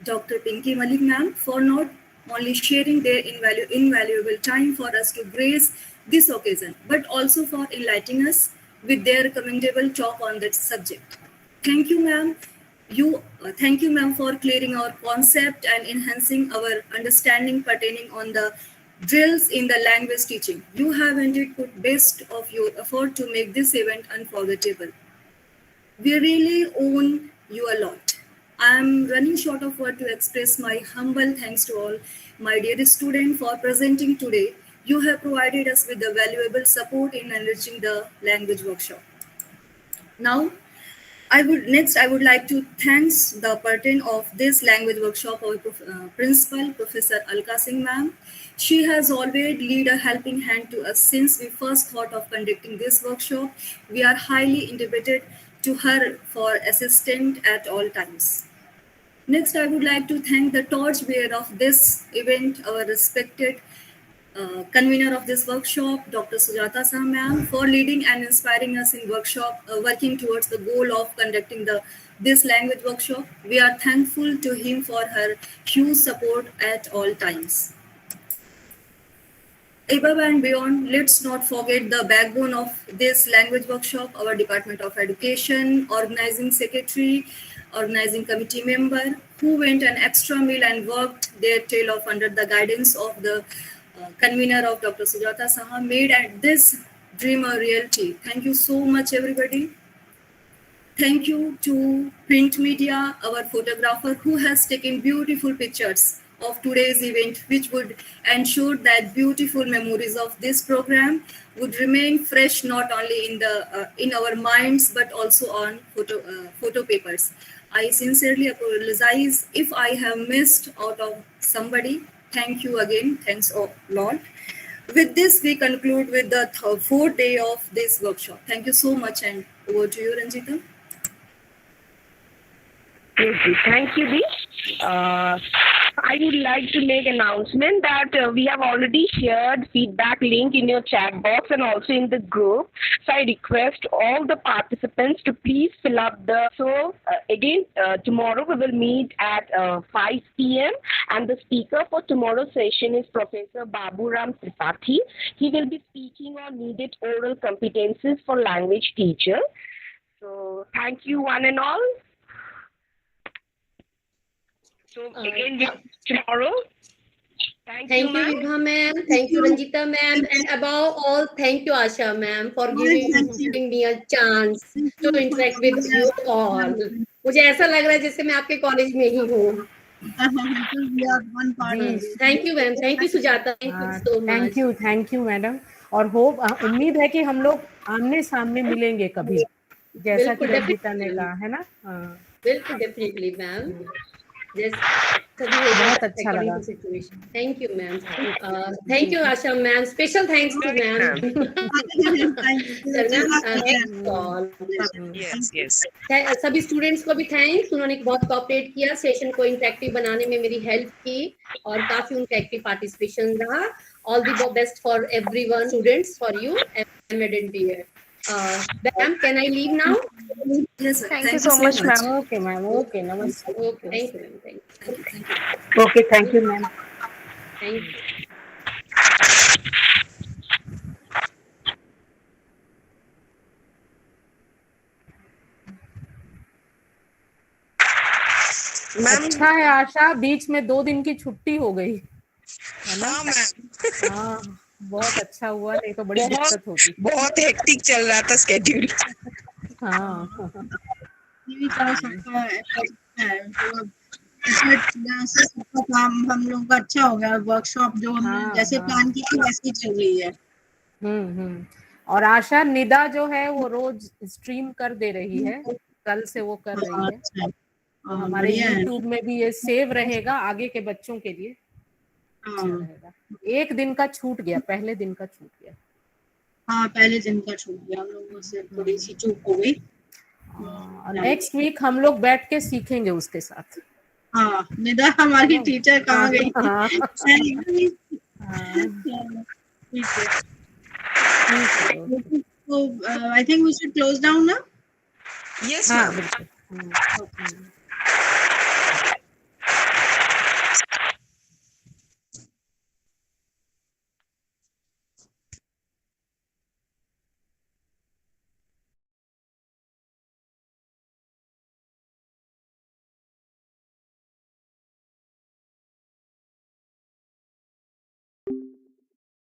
Dr. Pinky Malik ma'am, for not only sharing their invaluable time for us to grace this occasion, but also for enlightening us with their commendable talk on that subject. Thank you, ma'am. Thank you, ma'am, for clearing our concept and enhancing our understanding pertaining on the drills in the language teaching. You have indeed put best of your effort to make this event unforgettable. We really owe you a lot. I am running short of words to express my humble thanks to all my dear students for presenting today. You have provided us with the valuable support in enriching the language workshop. Now, I would like to thank the patron of this language workshop, our principal, Professor Alka Singh ma'am. She has always led a helping hand to us since we first thought of conducting this workshop. We are highly indebted to her for assistance at all times. Next, I would like to thank the torchbearer of this event, our respected convener of this workshop, Dr. Sujata Saha ma'am, for leading and inspiring us in working towards the goal of conducting this language workshop. We are thankful to him for her huge support at all times. Above and beyond, let's not forget the backbone of this language workshop, our Department of Education, organizing secretary, organizing committee member, who went an extra mile and worked their tail off under the guidance of the convener of Dr. Sujata Saha, made this dream a reality. Thank you so much, everybody. Thank you to print media, our photographer, who has taken beautiful pictures of today's event, which would ensure that beautiful memories of this program would remain fresh not only in our minds but also on photo papers. I sincerely apologize if I have missed out of somebody. Thank you again. Thanks a lot. With this, we conclude with the fourth day of this workshop. Thank you so much, and over to you, Ranjita. Thank you, Dee. I would like to make announcement that we have already shared feedback link in your chat box and also in the group. So I request all the participants to please fill up again, tomorrow we will meet at 5 p.m. and the speaker for tomorrow's session is Professor Babu Ram Tripathi. He will be speaking on needed oral competencies for language teacher. So thank you one and all. So again, tomorrow. Thank you, Vibha ma'am. Thank you, Ranjita ma'am. And above all, thank you, Asha ma'am, for giving me a chance to interact with you all. मुझे ऐसा लग रहा है जैसे मैं आपके college में ही हूँ. Thank you ma'am. Thank you Sujata. Thank you so much. Thank you madam. और उम्मीद है कि हम लोग आमने सामने मिलेंगे कभी, जैसा कि रंजिता ने कहा है ना. बिल्कुल, डेफिनेटली मैम. Just तभी हो बहुत जाता है अच्छा according लगा। to situation. Thank you, ma'am. Thank you, Asha, ma'am. Special thanks to ma'am. चलना next call. Yes, yes. सभी स्टूडेंट्स को भी थैंक्स, उन्होंने बहुत कोऑपरेट किया, सेशन को इंटरेक्टिव बनाने में मेरी हेल्प की और काफी उनका एक्टिव पार्टिसिपेशन रहा. All the best for everyone, students, for you and dear. Ma'am, can I leave now? Yes, sir. Thank you so much, ma'am. Okay ma'am, okay, नमस्ते। Okay, thank you, ma'am. Thank you. Okay, thank you, ma'am. Thank you. Ma'am, अच्छा है आशा, बीच में 2 दिन की छुट्टी हो गई है ना? हाँ मैम, हाँ, बहुत अच्छा हुआ, नहीं तो बड़ी दिक्कत होती। बहुत हेक्टिक चल रहा था स्केड्यूल। हाँ, टीवी का सबका है, तो इसमें सबका काम हम लोग का अच्छा हो गया। वर्कशॉप जो हमने हाँ, जैसे हाँ। प्लान किया वैसे ही चल रही है। और आशा, निदा जो है वो रोज स्ट्रीम कर दे रही है, कल से वो कर रही है, अच्छा, तो हमारे बढ़िया है। YouTube में भी ये सेव रहेगा आगे के बच्चों के लिए, अच्छा रहेगा। एक दिन का छूट गया, पहले दिन का छूट गया। हाँ, पहले दिन का छूट गया, हम लोगों से थोड़ी सी चूक हो गई। नेक्स्ट वीक हम लोग बैठ के सीखेंगे उसके साथ। हाँ, निदा हमारी टीचर कहाँ गई? हाँ, ठीक है। ठीक है। So I think we should close down now. Yes, हाँ, ma'am. बिल्कुल।